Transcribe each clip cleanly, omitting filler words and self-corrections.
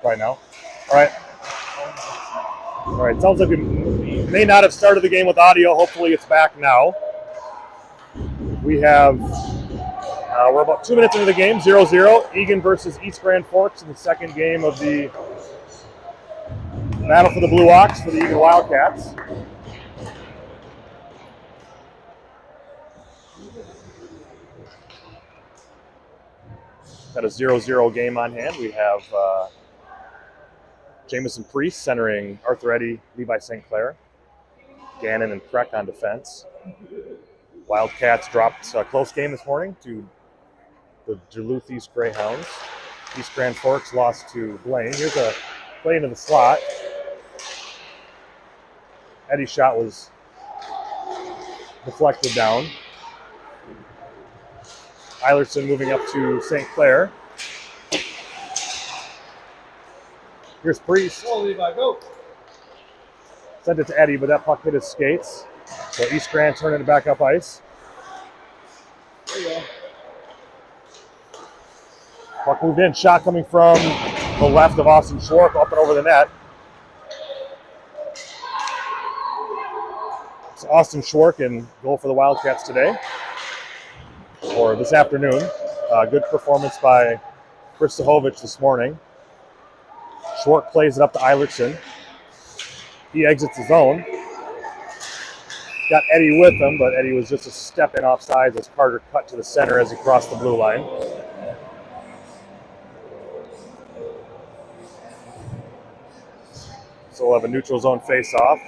right now. All right. All right. Sounds like we may not have started the game with audio. Hopefully it's back now. We have, we're about 2 minutes into the game, 0-0. Eagan versus East Grand Forks in the second game of the battle for the Blue Ox for the Eagan Wildcats. Got a 0-0 game on hand. We have Jamison Priest centering Arthur Eddy, Levi St. Clair, Gannon and Kreck on defense. Wildcats dropped a close game this morning to the Duluth East Greyhounds. East Grand Forks lost to Blaine. Here's a play into the slot. Eddie's shot was deflected down. Eilertson moving up to St. Clair. Here's Priest. Go, Levi, go. Sent it to Eddie, but that puck hit his skates. So East Grand turning it back up ice. There you go. Puck moved in. Shot coming from the left of Austin Schwark up and over the net. It's Austin Schwark in goal for the Wildcats today, or this afternoon. Good performance by Chris Sahovich this morning. Schwark plays it up to Eilertson. He exits the zone. Got Eddie with him, but Eddie was just a step in offside as Carter cut to the center as he crossed the blue line. So we'll have a neutral zone face-off.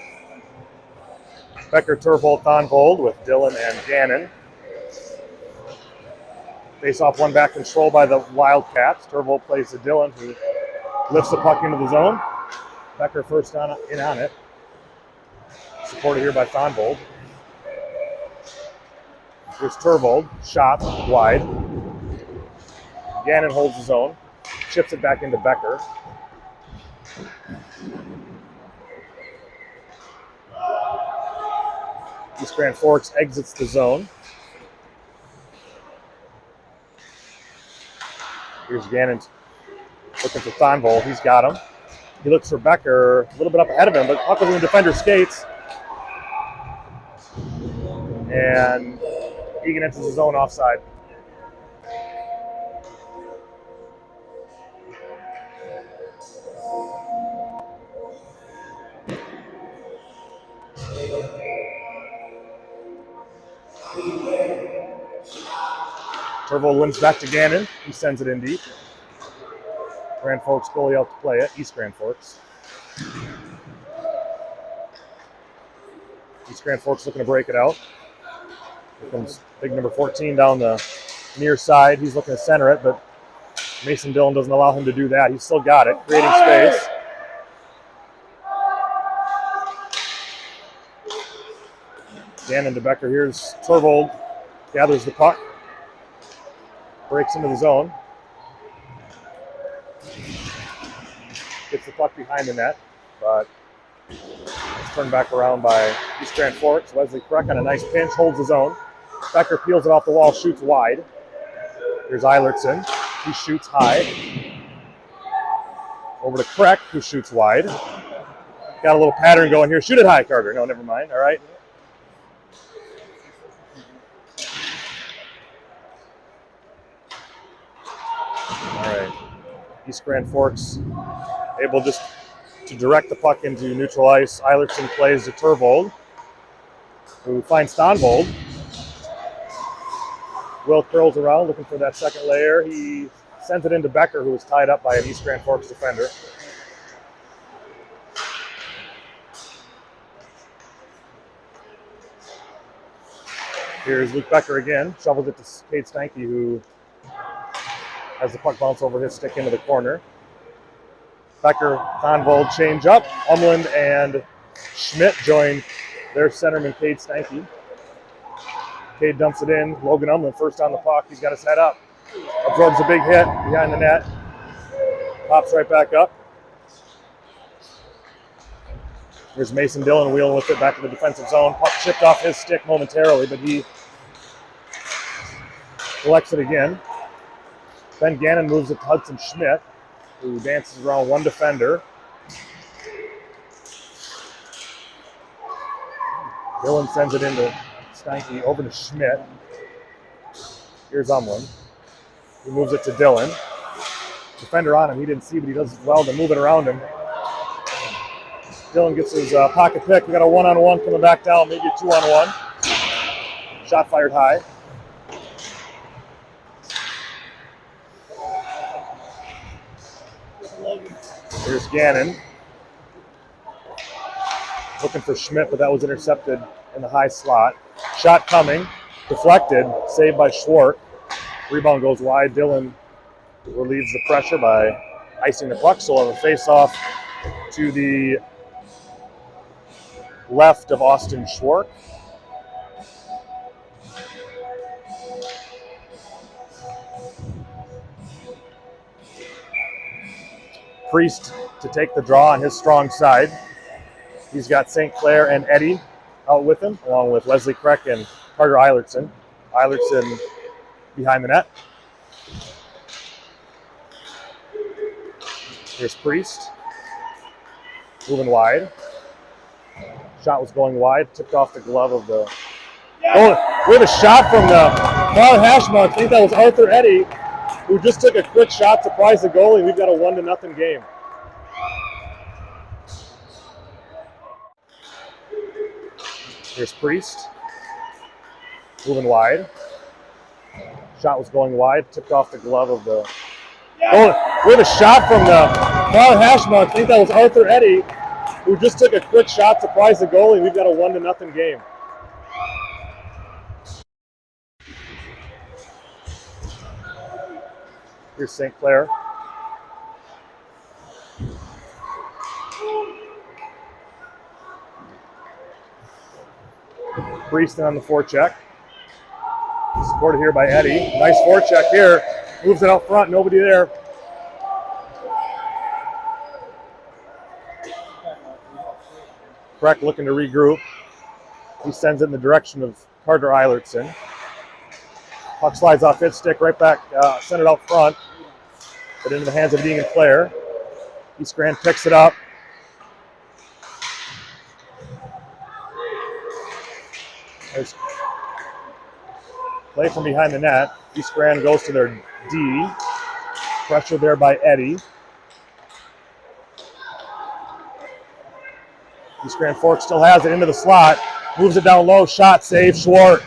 Becker, Turvold, Thonvold with Dillon and Gannon. Face-off one back control by the Wildcats. Turvold plays to Dillon, who lifts the puck into the zone. Becker first in on it. Supported here by Thonvold. Here's Turvold, shot wide. Gannon holds the zone, chips it back into Becker. East Grand Forks exits the zone. Here's Gannon looking for Thonvold. He's got him. He looks for Becker, a little bit up ahead of him, but puck was in the defender's skates. And Eagan enters his own offside. Turvold wins back to Gannon. He sends it in deep. Grand Forks goalie out to play it. East Grand Forks. East Grand Forks looking to break it out. Here comes big number 14 down the near side. He's looking to center it, but Mason Dillon doesn't allow him to do that. He's still got it, creating space. Gannon to Becker. Here's Turvold. Gathers the puck. Breaks into the zone. Gets the puck behind the net, but it's turned back around by East Grand Forks. Wesley Kreck on a nice pinch, holds his own. Becker peels it off the wall, shoots wide. Here's Eilertson. He shoots high. Over to Kreck, who shoots wide. Got a little pattern going here. Shoot it high, Carter. No, never mind. All right. All right. East Grand Forks able just to direct the puck into neutral ice. Eilertson plays to Turvold, who finds Thonvold. Will curls around looking for that second layer. He sends it into Becker, who was tied up by an East Grand Forks defender. Here's Luke Becker again. Shovels it to Cade Stanky, who has the puck bounce over his stick into the corner. Becker, Thonvold change up. Umland and Schmidt join their centerman, Cade Stanky. Cade dumps it in. Logan Umland first on the puck. He's got his head up. Absorbs a big hit behind the net. Pops right back up. Here's Mason Dillon wheeling with it back to the defensive zone. Puck chipped off his stick momentarily, but he collects it again. Ben Gannon moves it to Hudson Schmidt. who dances around one defender. Dylan sends it into Steinke over to Schmidt. Here's Umland. He moves it to Dylan. Defender on him, he didn't see, but he does well to move it around him. Dylan gets his pocket pick. We got a one-on-one coming back down, maybe a two-on-one. Shot fired high. Here's Gannon. Looking for Schmidt, but that was intercepted in the high slot. Shot coming, deflected, saved by Schwark. Rebound goes wide. Dylan relieves the pressure by icing the puck, so we'll have a face-off to the left of Austin Schwark. Priest to take the draw on his strong side. He's got St. Clair and Eddie out with him, along with Wesley Kreck and Carter Eilertson. Eilertson behind the net. Here's Priest. Moving wide. Shot was going wide, tipped off the glove of the... Oh, with a shot from the far hash mark. I think that was Arthur Eddy, who just took a quick shot, surprised the goalie. We've got a 1-0 game. Here's Priest. Moving wide. Shot was going wide, tipped off the glove of the... Oh, with a shot from the far hash mark. I think that was Arthur Eddy, who just took a quick shot, surprised the goalie. We've got a 1-0 game. Here's St. Clair. Priest on the forecheck. Supported here by Eddie. Nice forecheck here. Moves it out front, nobody there. Breck looking to regroup. He sends it in the direction of Carter Eilertson. Puck slides off his stick, right back, sent it out front, but into the hands of Eagan Clair. East Grand picks it up. There's play from behind the net. East Grand goes to their D. Pressure there by Eddie. East Grand Fork still has it into the slot. Moves it down low. Shot, save, Schwark.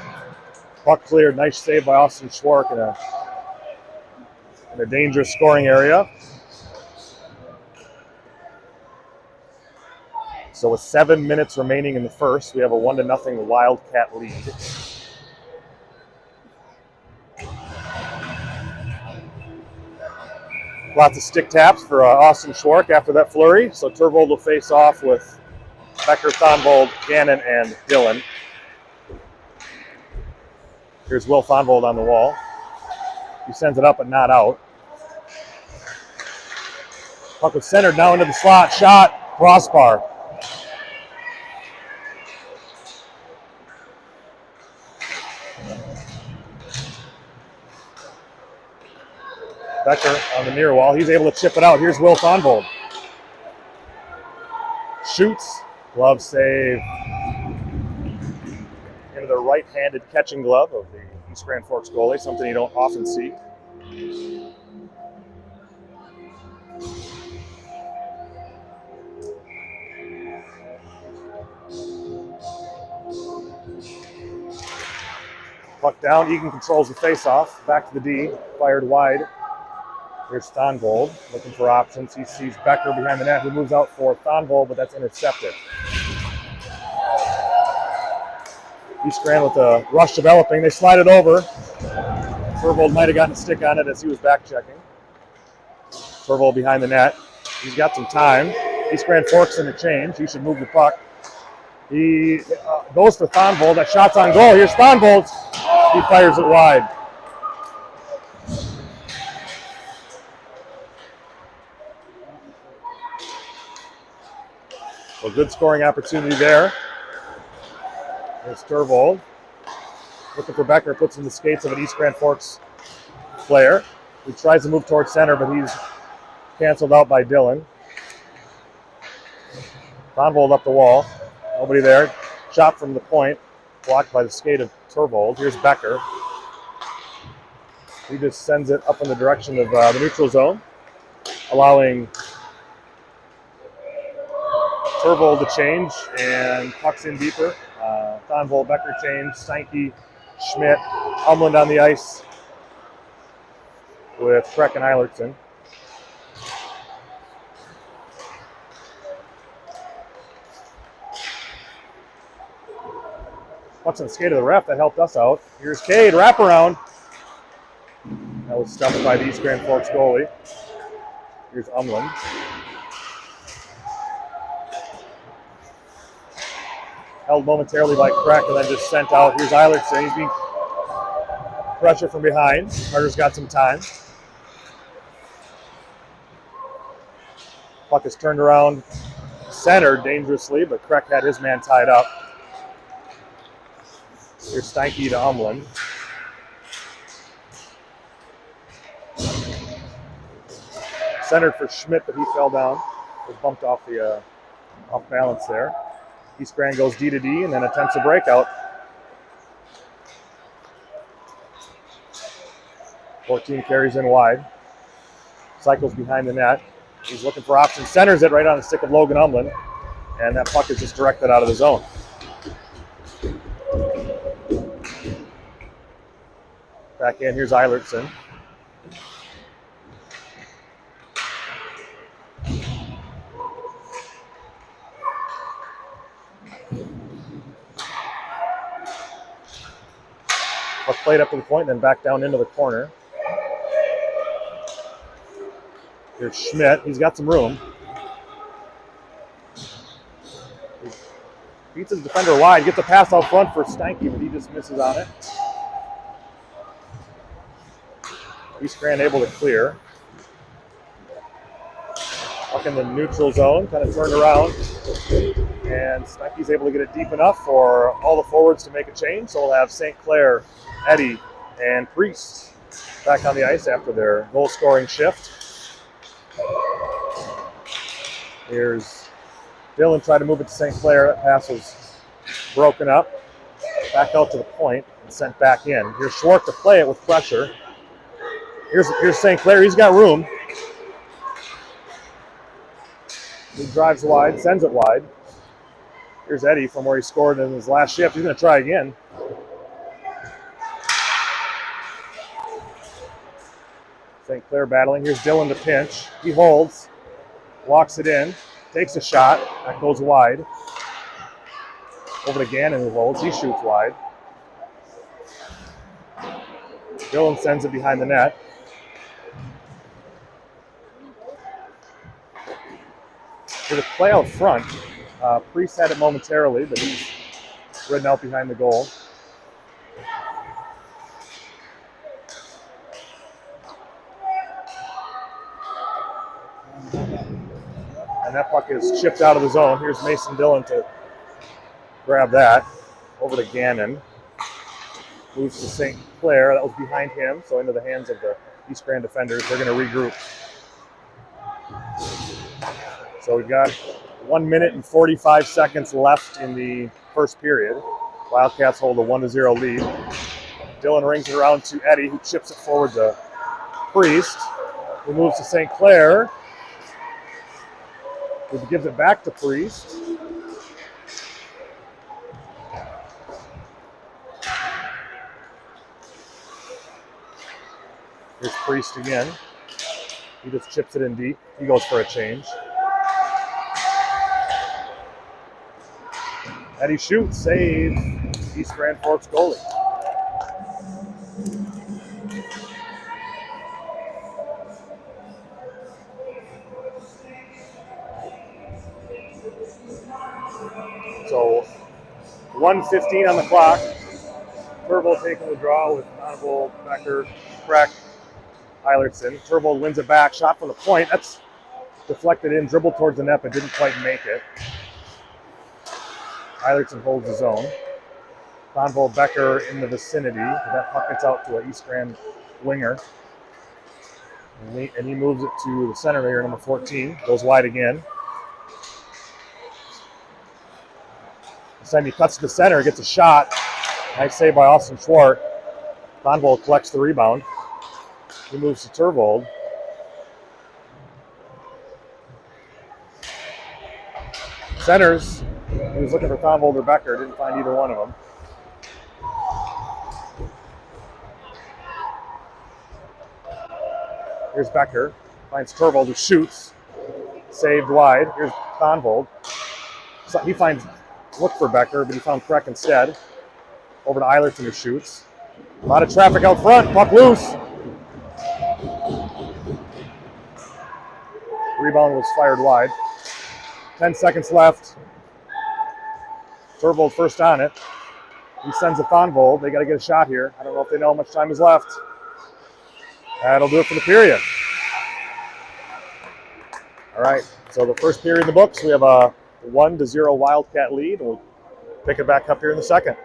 Puck cleared. Nice save by Austin Schwark in a dangerous scoring area. So with 7 minutes remaining in the first, we have a 1-0 Wildcat lead. Lots of stick taps for Austin Schwark after that flurry. So Turvold will face off with Becker, Thonvold, Gannon, and Dylan. Here's Will Thonvold on the wall. He sends it up but not out. Puck was centered now into the slot. Shot, crossbar. Becker on the near wall. He's able to chip it out. Here's Will Thonvold. Shoots. Glove save. Into the right-handed catching glove of the East Grand Forks goalie, something you don't often see. Puck down. Eagan controls the face-off. Back to the D. Fired wide. Here's Thonvold looking for options. He sees Becker behind the net, who moves out for Thonvold, but that's intercepted. East Grand with a rush developing. They slide it over. Turvold might have gotten a stick on it as he was back checking. Turvold behind the net. He's got some time. East Grand Forks in the change. He should move the puck. He goes for Thonvold. That shot's on goal. Here's Thonvold. He fires it wide. A good scoring opportunity there. There's Turvold. Looking for Becker, puts in the skates of an East Grand Forks player. He tries to move towards center, but he's canceled out by Dylan. Thonvold up the wall. Nobody there. Shot from the point. Blocked by the skate of Turvold. Here's Becker. He just sends it up in the direction of the neutral zone, allowing Turvold to change, and pucks in deeper. Thonvold, Becker change, Steinke, Schmidt, Umland on the ice with Kreck and Eilertson. Puck's on the skate of the ref, that helped us out. Here's Cade, wraparound. That was stuffed by the East Grand Forks goalie. Here's Umland. Held momentarily by Kreck and then just sent out. Here's Eilertson. He's being pressure from behind. Carter's got some time. Puck is turned around, centered dangerously, but Kreck had his man tied up. Here's Steinke to Umland. Centered for Schmidt, but he fell down. Was bumped off the off balance there. East Grand goes D to D and then attempts a breakout. 14 carries in wide. Cycles behind the net. He's looking for options. Centers it right on the stick of Logan Umland. And that puck is just directed out of the zone. Back in, here's Eilertson. Puck played up to the point, then back down into the corner. Here's Schmidt. He's got some room. He beats his defender wide. Gets a pass out front for Steinke, but he just misses on it. East Grand able to clear. Puck in the neutral zone, kind of turned around. And Steinke's able to get it deep enough for all the forwards to make a change. So we'll have St. Clair, Eddy, and Priest back on the ice after their goal-scoring shift. Here's Dylan trying to move it to St. Clair. That pass was broken up. Back out to the point and sent back in. Here's Schwartz to play it with pressure. Here's St. Clair. He's got room. He drives wide, sends it wide. Here's Eddy from where he scored in his last shift. He's going to try again. St. Clair battling. Here's Dylan to pinch. He holds, walks it in, takes a shot. That goes wide. Over to Gannon who holds. He shoots wide. Dylan sends it behind the net. For the play out front, Priest had it momentarily, but he's ridden out behind the goal. And that puck is chipped out of the zone. Here's Mason Dillon to grab that. Over to Gannon. Moves to St. Clair. That was behind him, so into the hands of the East Grand defenders. They're going to regroup. So we've got 1 minute and 45 seconds left in the first period. Wildcats hold a 1-0 lead. Dillon rings it around to Eddy, who chips it forward to Priest, who moves to St. Clair, who gives it back to Priest. Here's Priest again. He just chips it in deep. He goes for a change. Eddy shoots, save. East Grand Forks goalie. So 1:15 on the clock. Turvold taking the draw with Thonvold, Becker, Kreck, Eilertson. Turvold wins it back. Shot from the point. That's deflected in, dribbled towards the net, but didn't quite make it. Eilertson holds his own. Thonvold, Becker in the vicinity. That puck gets out to an East Grand winger. And he moves it to the center here, number 14. Goes wide again. This time he cuts to the center, gets a shot. Nice save by Austin Schwartz. Thonvold collects the rebound. He moves to Tervold. Centers. He was looking for Thonvold or Becker. Didn't find either one of them. Here's Becker. Finds Tervold, who shoots. Saved wide. Here's Thonvold. So he looked for Becker, but he found Kreck instead. Over to Eilertson, who shoots. A lot of traffic out front. Puck loose. Rebound was fired wide. 10 seconds left. Tervold first on it. He sends a Thonvold. They got to get a shot here. I don't know if they know how much time is left. That'll do it for the period. All right, so the first period in the books, we have a 1-0 Wildcat lead. We'll pick it back up here in the second.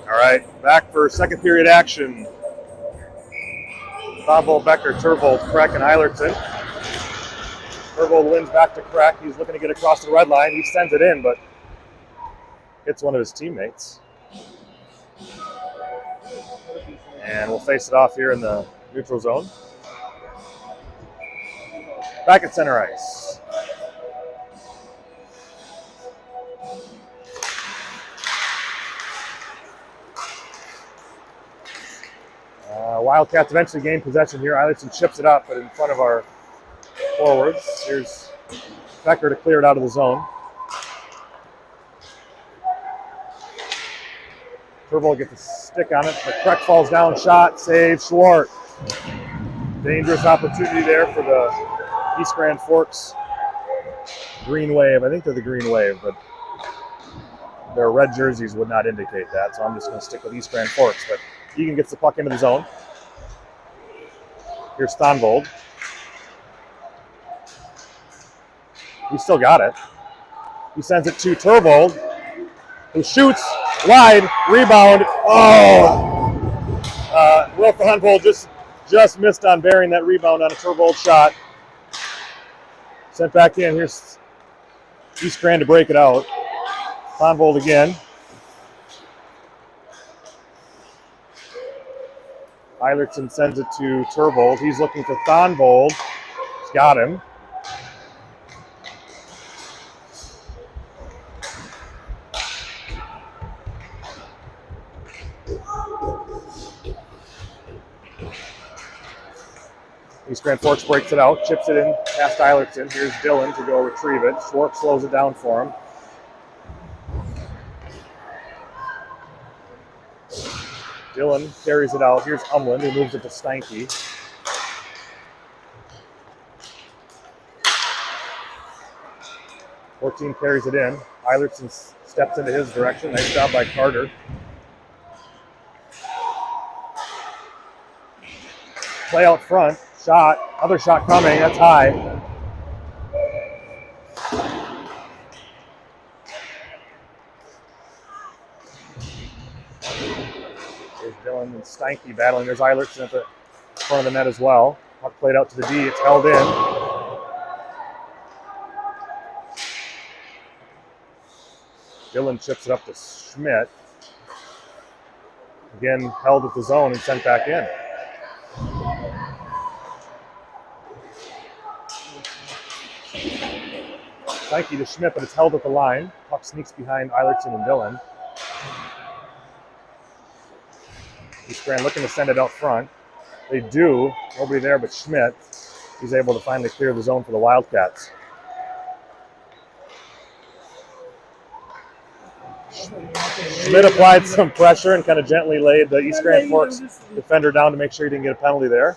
All right, back for second period action. Thonvold, Becker, Tervold, Kreck, and Eilertson. Tervold wins back to Kreck. He's looking to get across the red line. He sends it in, but hits one of his teammates. And we'll face it off here in the neutral zone. Back at center ice. Wildcats eventually gain possession here. Eilertson chips it up, but in front of our forwards. Here's Becker to clear it out of the zone. Tervold gets a stick on it, but Kreck falls down, shot, save, Schwartz. Dangerous opportunity there for the East Grand Forks Green Wave. I think they're the Green Wave, but their red jerseys would not indicate that, so I'm just going to stick with East Grand Forks. But Eagan gets the puck into the zone. Here's Thonvold. He still got it. He sends it to Tervold, who shoots wide, rebound. Oh! Will Thonvold just missed on bearing that rebound on a Tervold shot. Sent back in. Here's East Grand to break it out. Thonvold again. Eilertson sends it to Tervold. He's looking for Thonvold. He's got him. East Grand Forks breaks it out, chips it in past Eilertson. Here's Dylan to go retrieve it. Schwartz slows it down for him. Dylan carries it out. Here's Umland, who moves it to Steinke. 14 carries it in. Eilertson steps into his direction. Nice job by Carter. Play out front. Shot. Other shot coming. That's high. There's Dylan and Steinke battling. There's Eilertson at the front of the net as well. Puck played out to the D. It's held in. Dylan chips it up to Schmidt. Again, held at the zone and sent back in. Steinke to Schmidt, but it's held at the line. Puck sneaks behind Eilertson and Dylan. Eagan looking to send it out front. They do. Nobody there but Schmidt. He's able to finally clear the zone for the Wildcats. Schmidt applied some pressure and kind of gently laid the East Grand Forks defender down to make sure he didn't get a penalty there.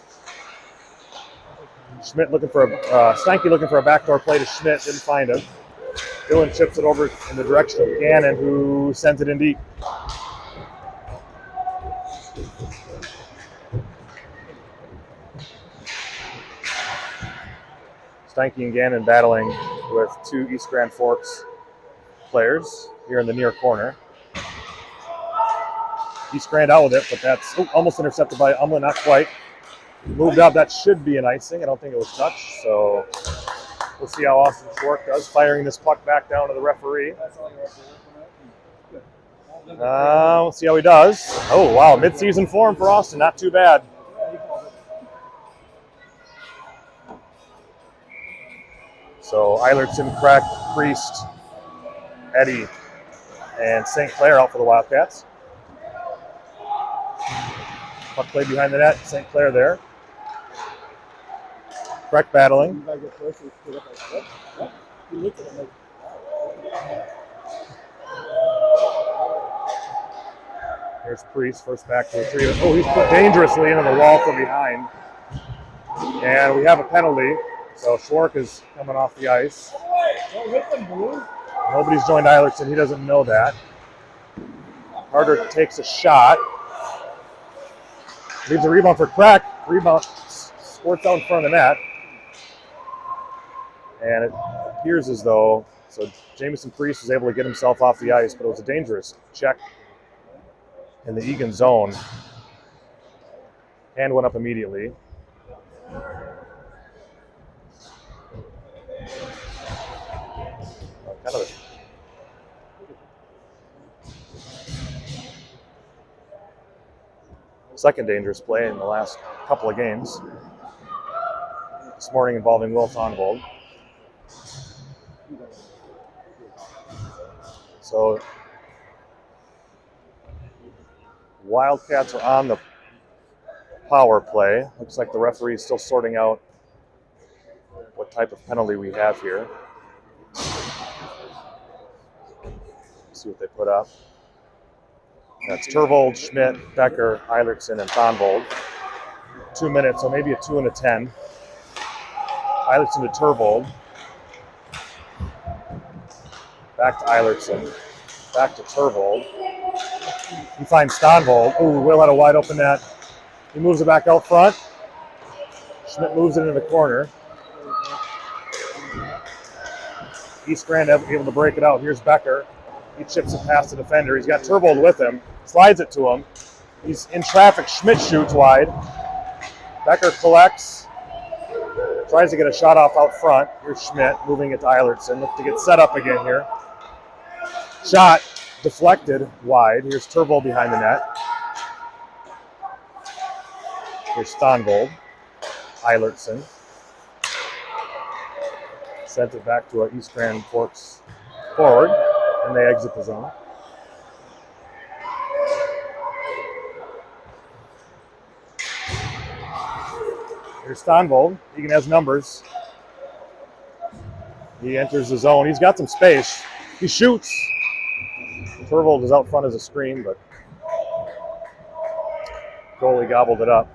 Schmidt looking for Steinke looking for a backdoor play to Schmidt, didn't find him. Dylan chips it over in the direction of Gannon, who sends it in deep. Steinke and Gannon battling with two East Grand Forks players here in the near corner. East Grand out with it, but that's almost intercepted by Umlin, not quite. Moved up, that should be an icing. I don't think it was touched, so we'll see how Austin Schwark does, firing this puck back down to the referee. We'll see how he does. Oh, wow, mid-season form for Austin, not too bad. So Eilertson, Crack, Priest, Eddy, and St. Clair out for the Wildcats. Puck played behind the net, St. Clair there. Crack battling. Here's Priest, first back to retrieve it. Oh, he's put dangerously into the wall from behind. And we have a penalty. So Schwark is coming off the ice. Nobody's joined Eilertson. He doesn't know that. Carter takes a shot. Leaves a rebound for Crack. Rebound squirts out in front of the net. And it appears as though, so Jamison Priest was able to get himself off the ice, but it was a dangerous check in the Eagan zone. Hand went up immediately. Kind of a second dangerous play in the last couple of games. This morning involving Will Thonvold. So Wildcats are on the power play. Looks like the referee is still sorting out what type of penalty we have here. See what they put up. That's Tervold, Schmidt, Becker, Eilertson, and Thonvold. 2 minutes, so maybe a 2 and a 10. Eilertson to Tervold. Back to Eilertson. Back to Tervold. He finds Thonvold. Ooh, Will had a wide open net. He moves it back out front. Schmidt moves it into the corner. East Grand able to break it out. Here's Becker. He chips it past the defender. He's got Tervold with him. Slides it to him. He's in traffic. Schmidt shoots wide. Becker collects. Tries to get a shot off out front. Here's Schmidt moving it to Eilertson. Look to get set up again here. Shot deflected wide. Here's Tervold behind the net. Here's Thonvold. Eilertson. Sent it back to East Grand Forks forward. And they exit the zone. Here's Thonvold. Eagan has numbers. He enters the zone. He's got some space. He shoots. Tervold is out front as a screen, but goalie gobbled it up.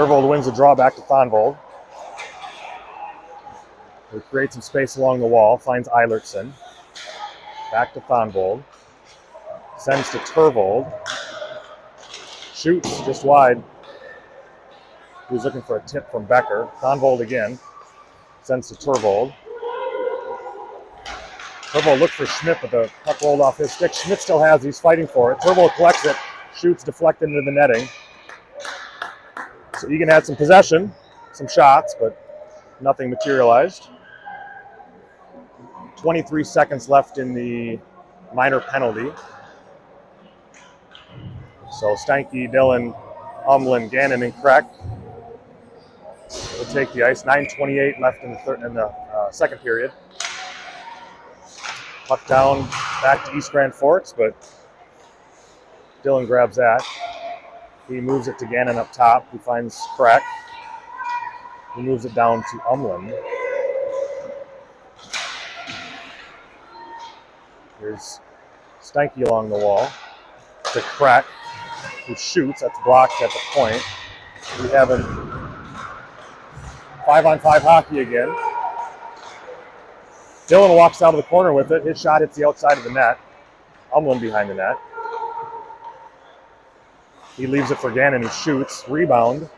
Turvold wins the draw back to Thonvold. He creates some space along the wall, finds Eilertson. Back to Thonvold. Sends to Turvold. Shoots just wide. He was looking for a tip from Becker. Thonvold again. Sends to Turvold. Turvold looked for Schmidt, but the puck rolled off his stick. Schmidt still has it. He's fighting for it. Turvold collects it. Shoots deflected into the netting. So Eagan had some possession, some shots, but nothing materialized. 23 seconds left in the minor penalty. So Steinke, Dillon, Umland, Gannon, and Kreck will take the ice. 9:28 left in the second period. Puck down back to East Grand Forks, but Dillon grabs that. He moves it to Gannon up top. He finds Kreck. He moves it down to Umland. Here's Steinke along the wall to Kreck, who shoots. That's blocked at the point. We have a 5-on-5 hockey again. Dillon walks out of the corner with it. His shot hits the outside of the net. Umland behind the net. He leaves it for Gannon. He shoots. Rebound.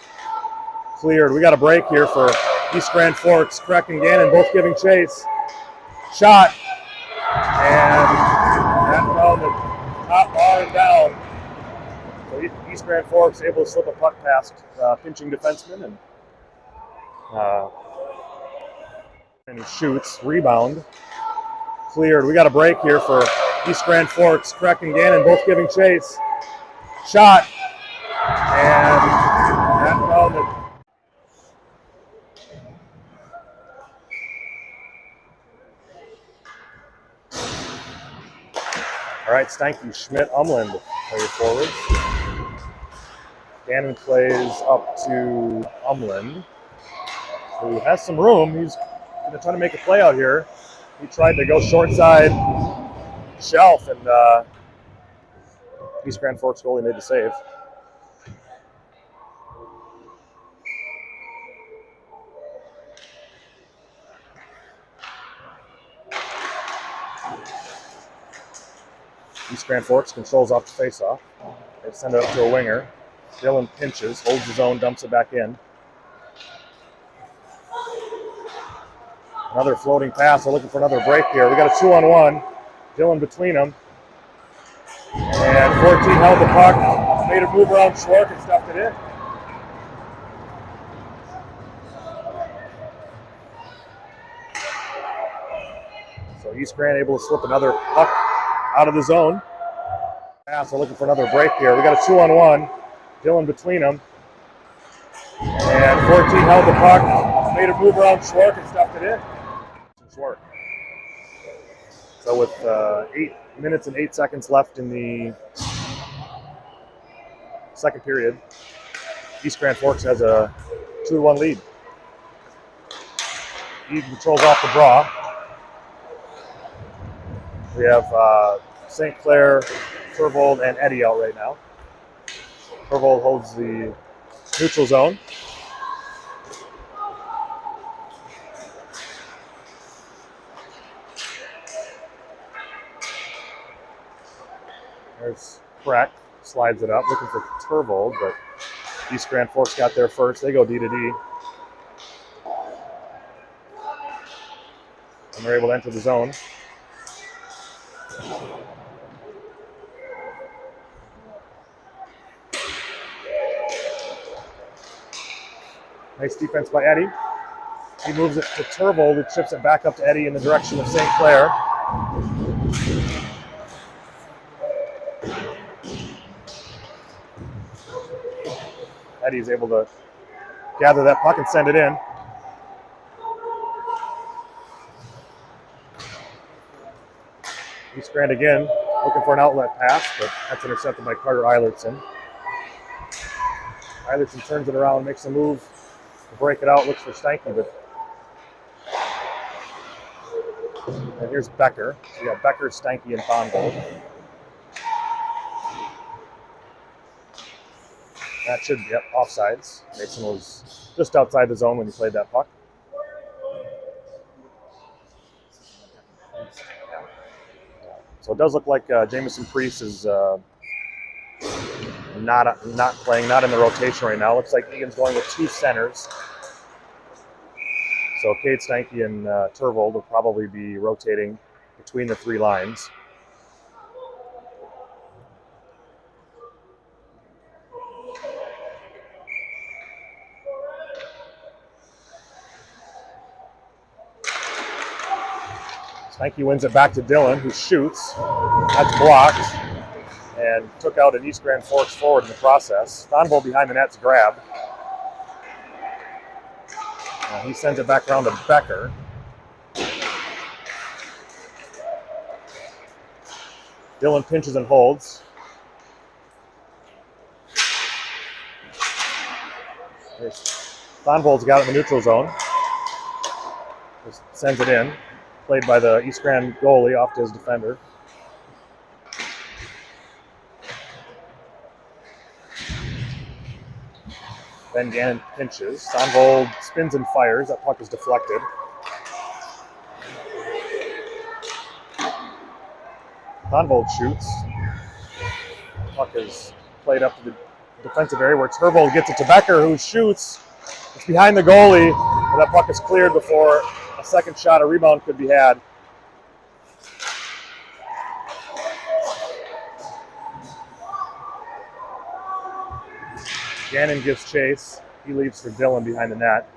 Cleared. We got a break here for East Grand Forks. Kreck and Gannon both giving chase. Shot. And that found the top bar and down. So East Grand Forks able to slip a puck past pinching defenseman, and he shoots. Rebound. Cleared. We got a break here for East Grand Forks. Kreck and Gannon both giving chase. Shot. And that found the All right, Steinke, Schmidt, Umland play forward. Gannon plays up to Umland, who has some room. He's going to try to make a play out here. He tried to go short side shelf, and East Grand Forks goalie made the save. East Grand Forks controls off the faceoff. They send it up to a winger. Dillon pinches, holds his own, dumps it back in. Another floating pass. They're looking for another break here. We got a 2-on-1. Dillon between them. And 14 held the puck. Made a move around Schwark and stuffed it in. So East Grand able to slip another puck out of the zone. Pass. They're looking for another break here. We got a 2-on-1. Dillon between them. And 14 held the puck. Made a move around Schwark and stuffed it in. Schwark. So with 8 minutes and 8 seconds left in the second period, East Grand Forks has a 2-1 lead. Eagan controls off the draw. We have St. Clair, Turvold, and Eddie out right now. Turvold holds the neutral zone. There's Kreck, slides it up, looking for Turvold, but East Grand Forks got there first. They go D to D. And they're able to enter the zone. Nice defense by Eddie. He moves it to Turvold, who chips it back up to Eddie in the direction of St. Clair. Eddie's able to gather that puck and send it in. East Grand again, looking for an outlet pass, but that's intercepted by Carter Eilertson. Eilertson turns it around, makes a move to break it out, looks for Steinke, but and here's Becker. So we got Becker, Steinke, and Thonvold. That should be offsides. Mason was just outside the zone when he played that puck. So it does look like Jamison Priest is not playing, not in the rotation right now. Looks like Eagan's going with two centers. So Cade Steinke and Turvold will probably be rotating between the three lines. Steinke wins it back to Dylan, who shoots. That's blocked and took out an East Grand Forks forward in the process. Thonvold behind the net's grab. He sends it back around to Becker. Dylan pinches and holds. Thonvold's got it in the neutral zone. Just sends it in. Played by the East Grand goalie off to his defender. Then Gannon pinches. Thonvold spins and fires. That puck is deflected. Thonvold shoots. Puck is played up to the defensive area where Turvold gets it to Becker, who shoots. It's behind the goalie, but that puck is cleared before a second shot, a rebound could be had. Gannon gives chase. He leaves for Dylan behind the net.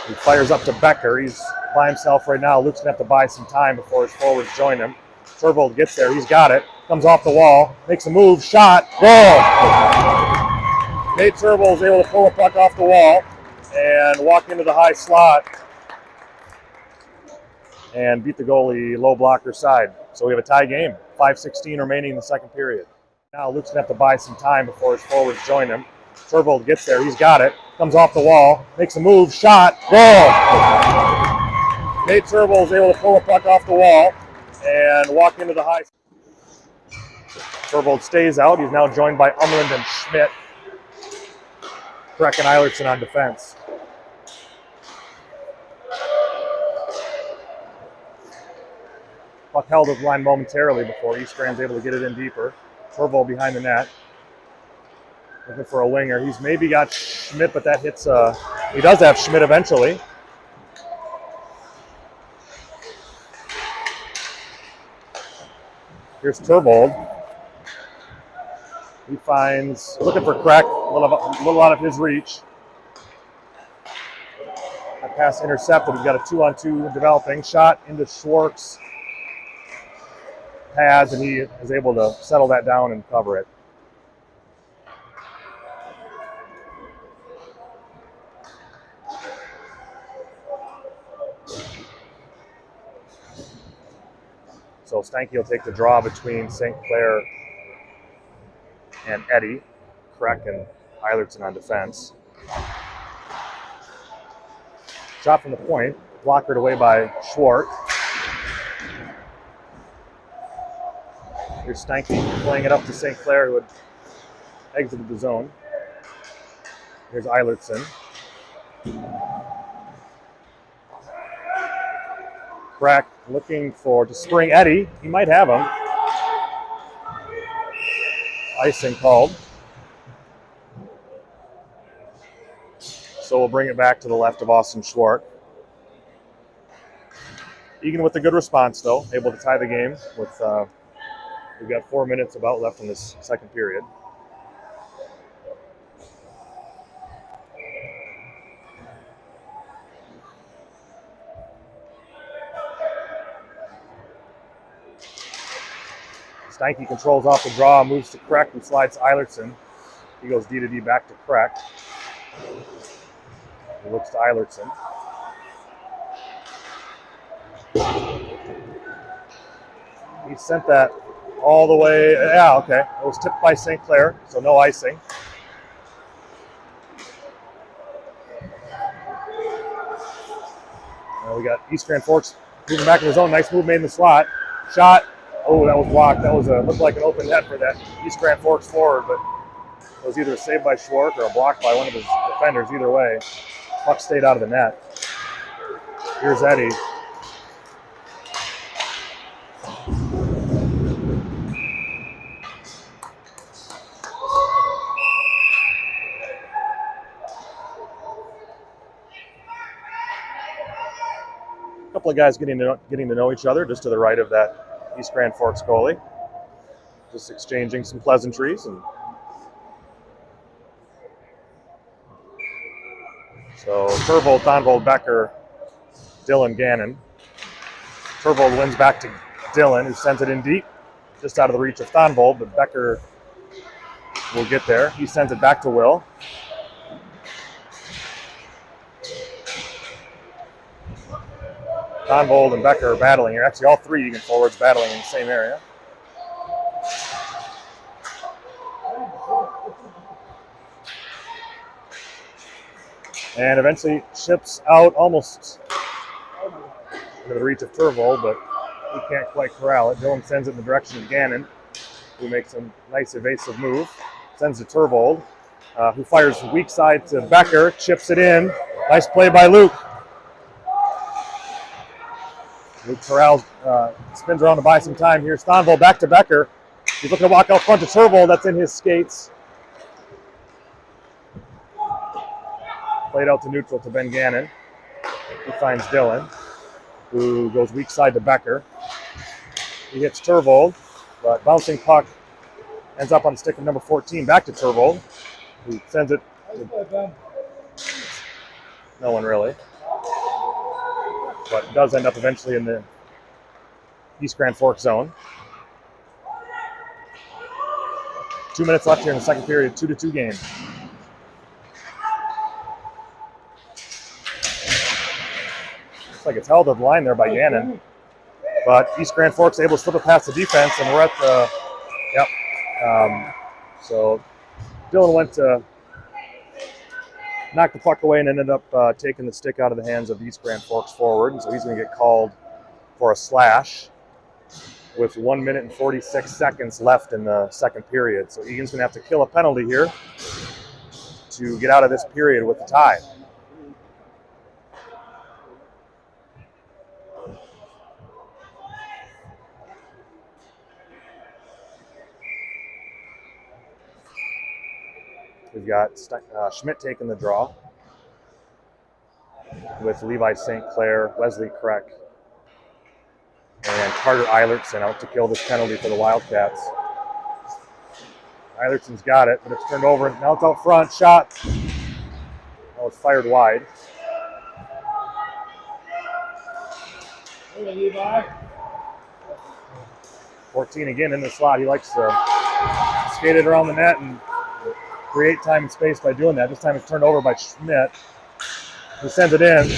He fires up to Becker. He's by himself right now. Luke's going to have to buy some time before his forwards join him. Turvold gets there. He's got it. Comes off the wall. Makes a move. Shot. Goal! Nate Turvold is able to pull a puck off the wall and walk into the high slot and beat the goalie low blocker side. So we have a tie game. 5:16 remaining in the second period. Now Luke's going to have to buy some time before his forwards join him. Turvold gets there. He's got it. Comes off the wall. Makes a move. Shot. Goal! Nate Turvold is able to pull a puck off the wall and walk into the high. Turvold stays out. He's now joined by Umland and Schmidt. Kreck and Eilertson on defense. Puck held at the line momentarily before East Grand's able to get it in deeper. Turvold behind the net. Looking for a winger. He's maybe got Schmidt, but that hits, he does have Schmidt eventually. Here's Turvold. He finds, looking for Kreck, a little out of his reach. That pass intercepted. He's got a 2-on-2 developing. Shot into Schwartz. Pads, and he is able to settle that down and cover it. So Steinke will take the draw between St. Clair and Eddie. Kreck and Eilertson on defense. Shot from the point, blockered away by Schwartz. Here's Steinke playing it up to St. Clair, who had exited the zone. Here's Eilertson. Kreck looking to spring Eddie. He might have him. Icing called. So we'll bring it back to the left of Austin Schwartz. Eagan with a good response, though, able to tie the game with. We've got 4 minutes about left in this second period. Steinke controls off the draw, moves to Kreck, who slides to Eilertson. He goes D-to-D back to Kreck. He looks to Eilertson. He sent that all the way, yeah, okay. It was tipped by St. Clair, so no icing. We got East Grand Forks moving back in the zone. Nice move made in the slot. Shot. Oh, that was blocked. That was looked like an open net for that East Grand Forks forward, but It was either a save by Schwark or a block by one of his defenders. Either way, puck stayed out of the net. Here's Eddie. A couple of guys getting to know each other just to the right of that East Grand Forks goalie. Just exchanging some pleasantries. And so Turvold, Thonvold, Becker, Dylan, Gannon. Turvold wins back to Dylan, who sends it in deep, just out of the reach of Thonvold, but Becker will get there. He sends it back to Will. Thonvold and Becker are battling here. Actually, all three Eagan forwards battling in the same area. And eventually chips out almost into the reach of Turvold, but he can't quite corral it. Dylan sends it in the direction of Gannon, who makes a nice evasive move. Sends to Turvold, who fires weak side to Becker, chips it in. Nice play by Luke. Luke corrals, spins around to buy some time. Here's Thonvold back to Becker. He's looking to walk out front to Turvold. That's in his skates. Played out to neutral to Ben Gannon. He finds Dylan, who goes weak side to Becker. He hits Turvold, but bouncing puck ends up on the stick of number 14, back to Turvold, who sends it to no one really, but does end up eventually in the East Grand Forks zone. 2 minutes left here in the second period, 2-2 game. Like it's held at the line there by Gannon, but East Grand Forks able to slip it past the defense, and we're at the so Dylan went to knock the puck away and ended up taking the stick out of the hands of East Grand Forks forward, and so he's going to get called for a slash with 1 minute and 46 seconds left in the second period. So Egan's going to have to kill a penalty here to get out of this period with the tie. We've got Schmidt taking the draw with Levi St. Clair, Wesley Kreck, and Carter Eilertson out to kill this penalty for the Wildcats. Eilertson's got it, but it's turned over. Now it's out front. Shot. Oh, it's fired wide. Hey, Levi. 14 again in the slot. He likes to skate it around the net and create time and space by doing that. This time it's turned over by Schmidt, who sends it in.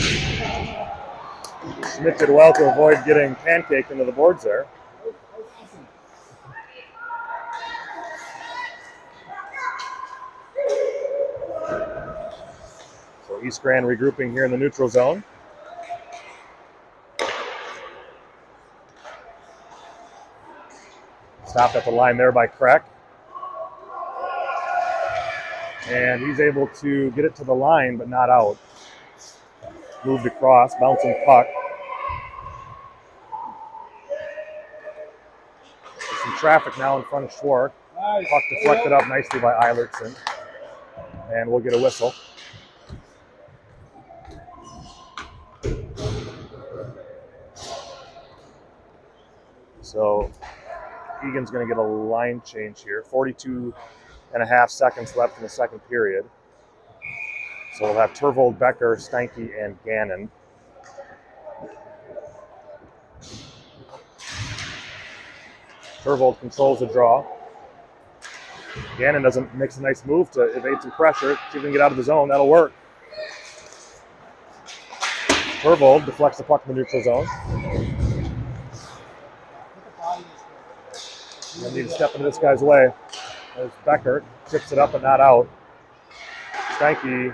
Schmidt did well to avoid getting pancaked into the boards there. So East Grand regrouping here in the neutral zone. Stopped at the line there by Kreck. And he's able to get it to the line, but not out. Moved across, bouncing puck. There's some traffic now in front of Schwark. Nice. Puck deflected up nicely by Eilertson. And we'll get a whistle. So Egan's going to get a line change here. 42.5 seconds left in the second period. So we'll have Turvold, Becker, Steinke, and Gannon. Turvold controls the draw. Gannon makes a nice move to evade some pressure. See if he can get out of the zone. That'll work. Turvold deflects the puck in the neutral zone. Gonna need to step into this guy's way. There's Becker, chips it up but not out. Steinke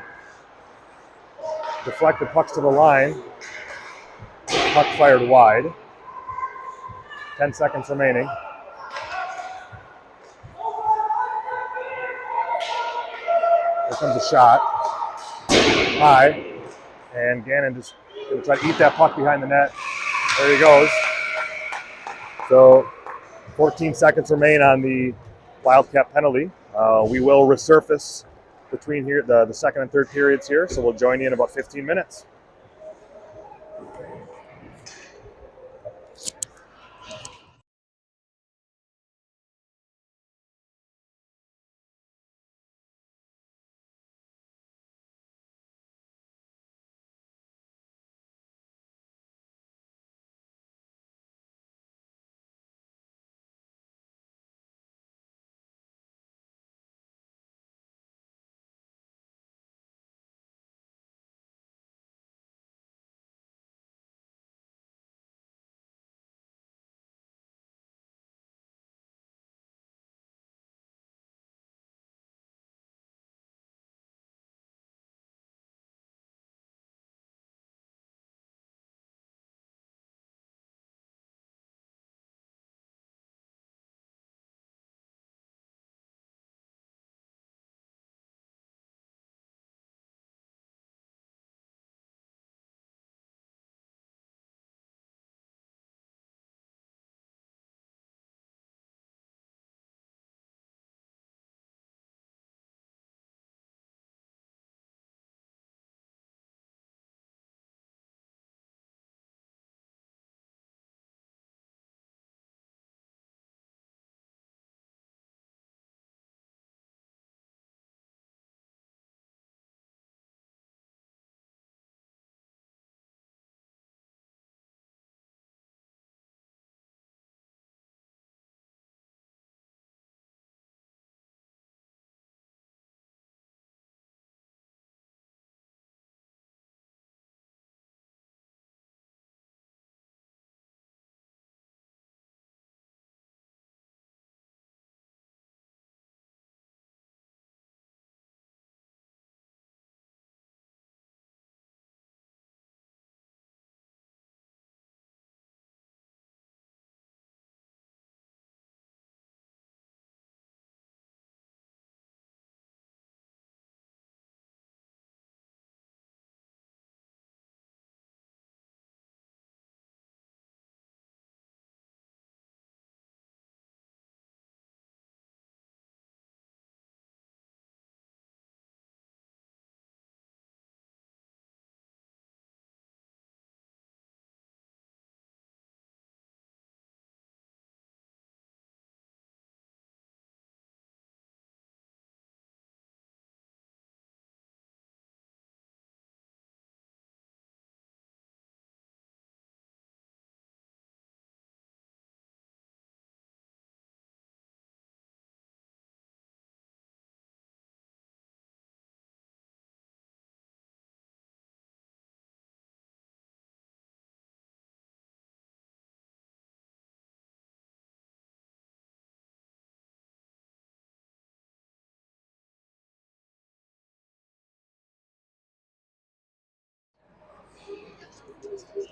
deflected pucks to the line. Puck fired wide. 10 seconds remaining. Here comes a shot. High. And Gannon just going to try to eat that puck behind the net. There he goes. So 14 seconds remain on the Wildcat penalty. We will resurface between here the second and third periods here, so we'll join you in about 15 minutes.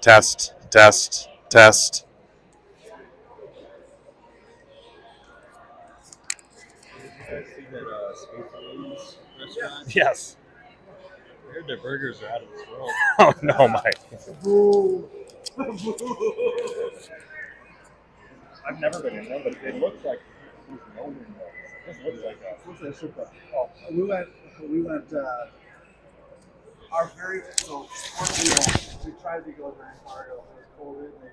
Test, test, test. Yes. I heard their burgers are out of this world. Oh no, Mike. I've never been in there, but it looks like there's no window. It just looks like a. Oh. We went. Our very so we tried to go during Mario. It was COVID. And they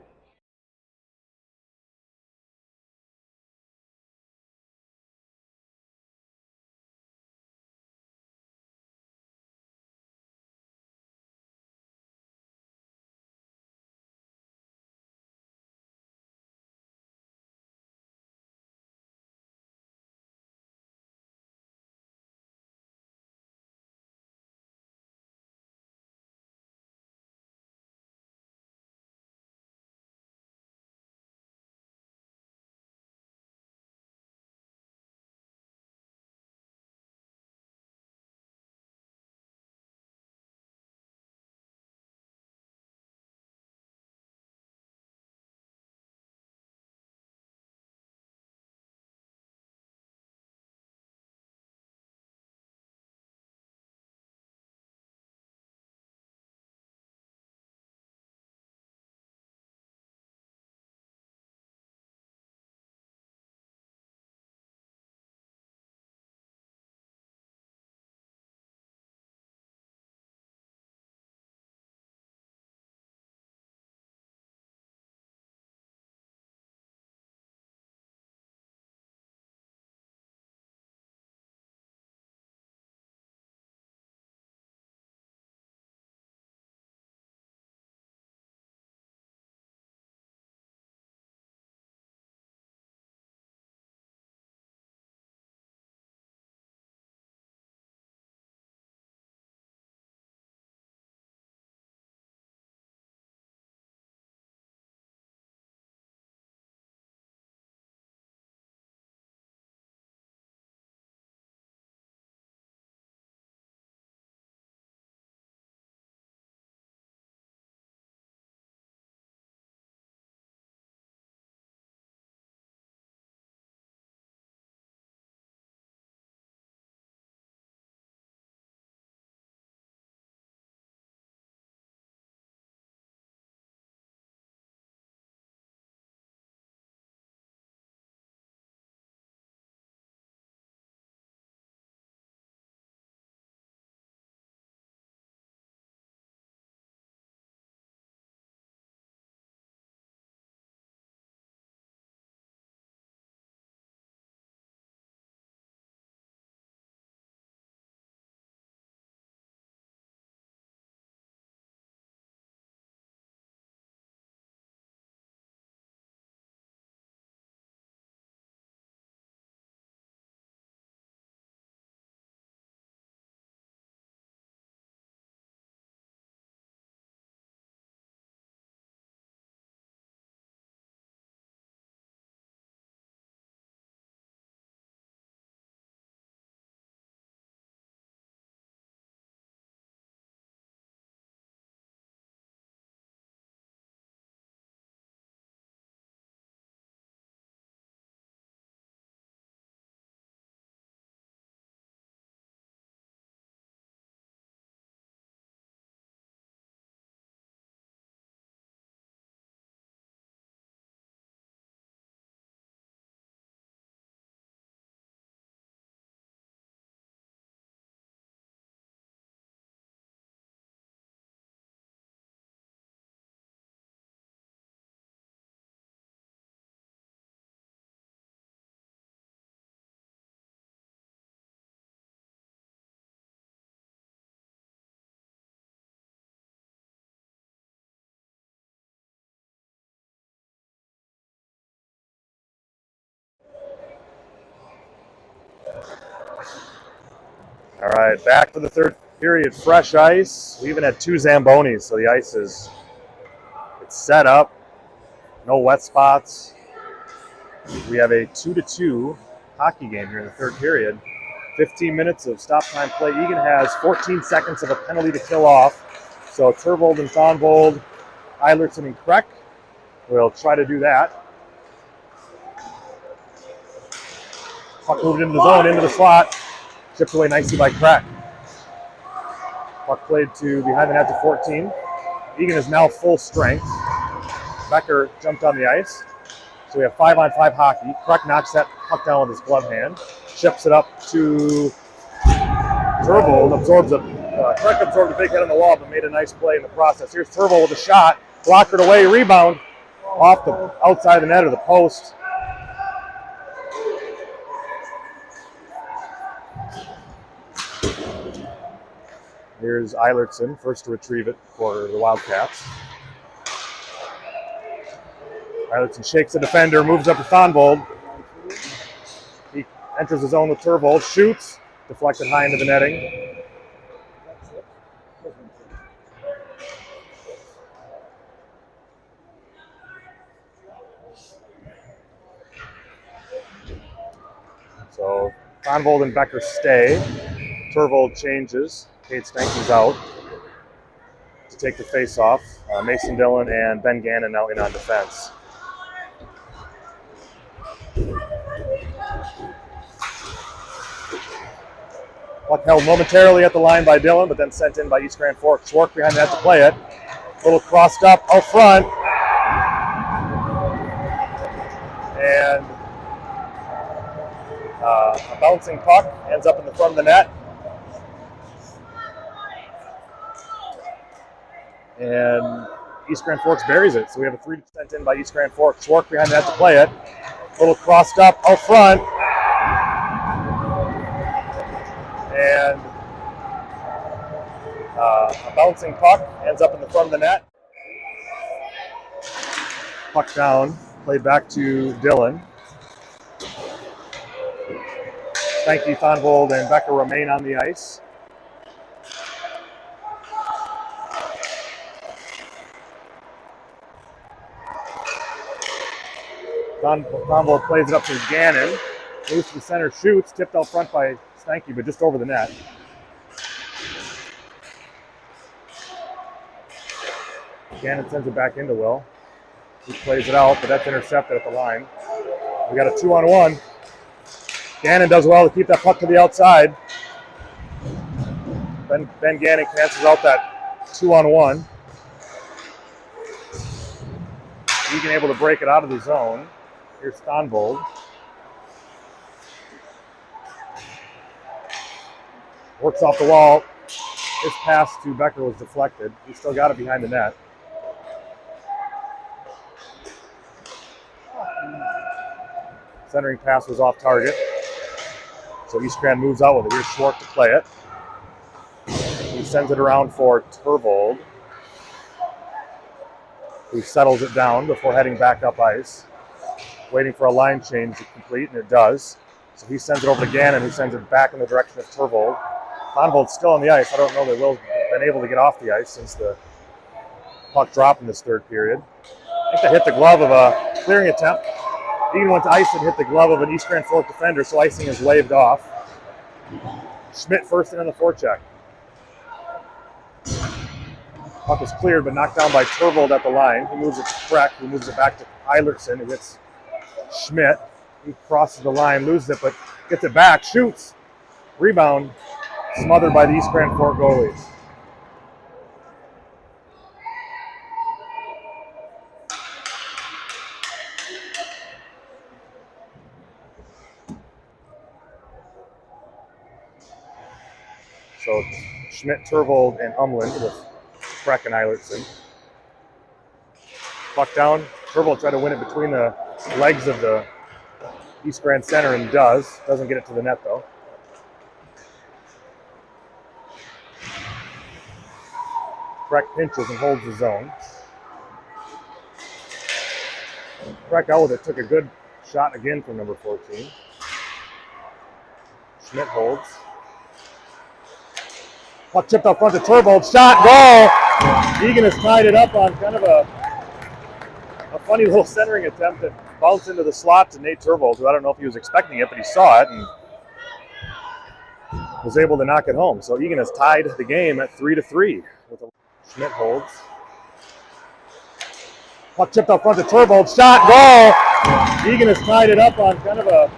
All right, back for the third period. Fresh ice. We even had 2 Zambonis, so the ice is set up. No wet spots. We have a 2-2 hockey game here in the third period. 15 minutes of stop time play. Eagan has 14 seconds of a penalty to kill off. So Turvold and Thonvold, Eilertson and Kreck will try to do that. Puck moved into the zone, into the slot. Chipped away nicely by Kreck. Puck played to behind the net to 14. Eagan is now full strength. Becker jumped on the ice. So we have 5-on-5 hockey. Kreck knocks that puck down with his glove hand. Chips it up to Turvold. Kreck absorbed a big hit on the wall, but made a nice play in the process. Here's Turvold with a shot. Blockered away, rebound off the outside of the net or the post. Here's Eilertson, first to retrieve it for the Wildcats. Eilertson shakes the defender, moves up to Thonvold. He enters the zone with Turvold, shoots, deflected high into the netting. So Thonvold and Becker stay. Turvold changes. Kate Stanky's out to take the face-off. Mason Dillon and Ben Gannon now in on defense. Puck held momentarily at the line by Dillon, but then sent in by East Grand Forks. Schwark behind the net to play it. A little crossed up out front. And a bouncing puck ends up in the front of the net. And East Grand Forks buries it. So we have a 3 sent in by East Grand Forks. Schwark behind the net to play it. A little crossed up out front. And a bouncing puck ends up in the front of the net. Puck down, played back to Dillon. Stanky, Thonvold, and Becker remain on the ice. Thonvold plays it up to Gannon. Moves to the center, shoots, tipped out front by Stanky, but just over the net. Gannon sends it back into Will. He plays it out, but that's intercepted at the line. We got a 2-on-1. Gannon does well to keep that puck to the outside. Ben Gannon cancels out that 2-on-1. Eagan able to break it out of the zone. Here's Thonvold. Works off the wall. His pass to Becker was deflected. He still got it behind the net. Centering pass was off target. So East Grand moves out with it. Here's Schwark to play it. He sends it around for Turvold, who settles it down before heading back up ice. Waiting for a line change to complete, and it does. So he sends it over to Gannon, who sends it back in the direction of Turvold. Thonvold's still on the ice. I don't know that Will's been able to get off the ice since the puck dropped in this third period. I think that hit the glove of a clearing attempt. Eagan went to ice and hit the glove of an East Grand Fork defender, so icing is waved off. Schmidt first in on the forecheck. Puck is cleared, but knocked down by Turvold at the line. He moves it to Kreck, who moves it back to Eilertson, who hits Schmidt. He crosses the line, loses it, but gets it back, shoots. Rebound, smothered by the East Grand Fork goalies. So Schmidt, Turvold, and Umland with Kreck and Eilertson. Puck down. Turvold tried to win it between the legs of the East Grand center and does. Doesn't get it to the net though. Kreck pinches and holds the zone. Kreck out with it, took a good shot again from number 14. Schmidt holds. Puck chipped out front to Turvold. Shot, goal! Eagan has tied it up on kind of a funny little centering attempt that bounced into the slot to Nate Turvold, who I don't know if he was expecting it, but he saw it and was able to knock it home. So Eagan has tied the game at 3-3. Schmidt holds. Puck chipped out front to Turvold. Shot, goal! Eagan has tied it up on kind of a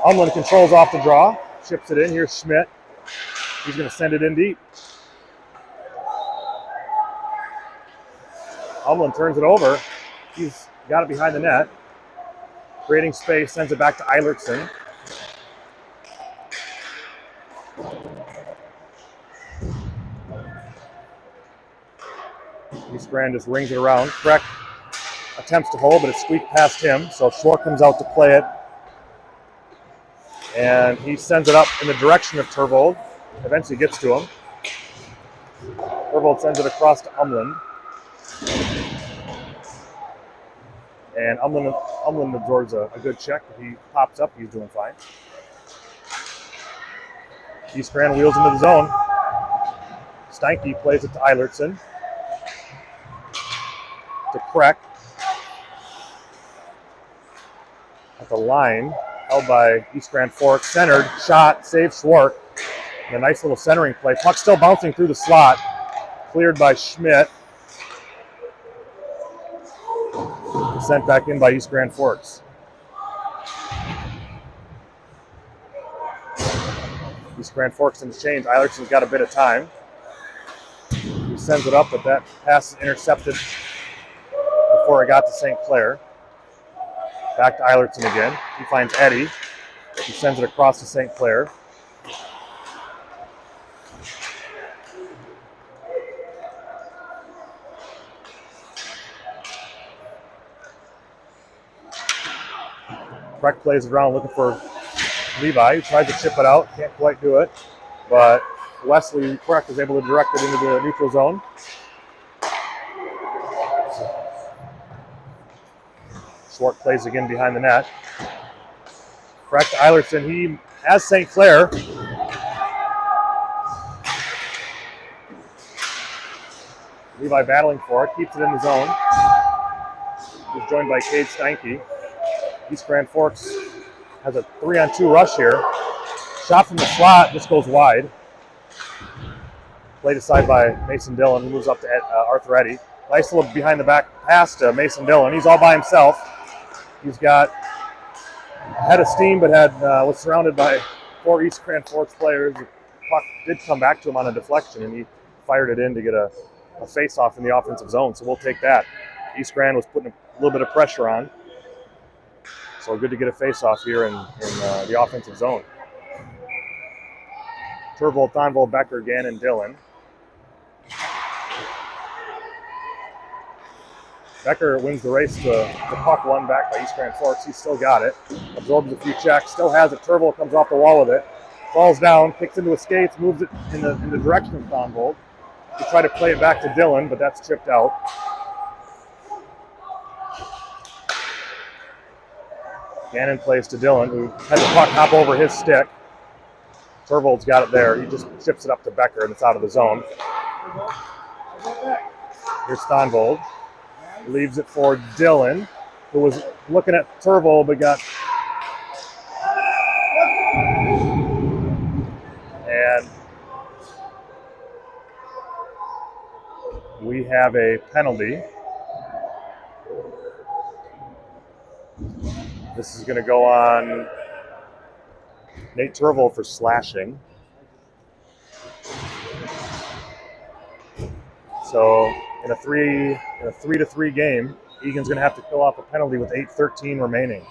Umland controls off the draw, chips it in. Here's Schmidt. He's going to send it in deep. Umland turns it over. He's got it behind the net. Creating space, sends it back to Eilertson. Eastgren just rings it around. Freck attempts to hold, but it's squeaked past him. So Schwartz comes out to play it. And he sends it up in the direction of Turvold. Eventually gets to him. Turvold sends it across to Umland. And Umland absorbs a good check. If he pops up, he's doing fine. Eastgren wheels into the zone. Steinke plays it to Eilertson. To Kreck. At the line, held by Eastgren Fork. Centered, shot, save Schwartz. And a nice little centering play. Puck still bouncing through the slot. Cleared by Schmidt. Sent back in by Eastgren Forks. Eastgren Forks in the change. Eilertson's got a bit of time. He sends it up, but that pass is intercepted before it got to St. Clair. Back to Eilertson again. He finds Eddie. He sends it across to St. Clair. Kreck plays it around looking for Levi. He tries to chip it out. Can't quite do it. But Wesley Kreck is able to direct it into the neutral zone. Schwartz plays again behind the net. Kreck to Eilertson. He has St. Clair. Levi battling for it. Keeps it in the zone. He's joined by Cade Steinke. Eastgren Forks has a 3-on-2 rush here. Shot from the slot, just goes wide. Played aside by Mason Dillon, who moves up to Arthur Eddy. Nice little behind the back pass to Mason Dillon. He's all by himself. He's had a steam, but was surrounded by 4 Eastgren Forks players. The puck did come back to him on a deflection, and he fired it in to get a face-off in the offensive zone. So we'll take that. Eastgren was putting a little bit of pressure on. So good to get a face-off here in the offensive zone. Turvold, Thonvold, Becker, Gannon, Dillon. Becker wins the race to the puck, won back by Eastgren Forks. He's still got it. Absorbs a few checks, still has it. Turvold comes off the wall with it. Falls down, kicks into his skates, moves it in the direction of Thonvold. To try to play it back to Dillon, but that's chipped out. Gannon plays to Dillon, who had the puck hop over his stick. Turvold's got it there. He just chips it up to Becker, and it's out of the zone. Here's Thonvold. Leaves it for Dillon, who was looking at Turvold, but got... And we have a penalty. This is going to go on Nate Turvold for slashing. So in a 3-3 game, Eagan's going to have to fill off a penalty with 8:13 remaining.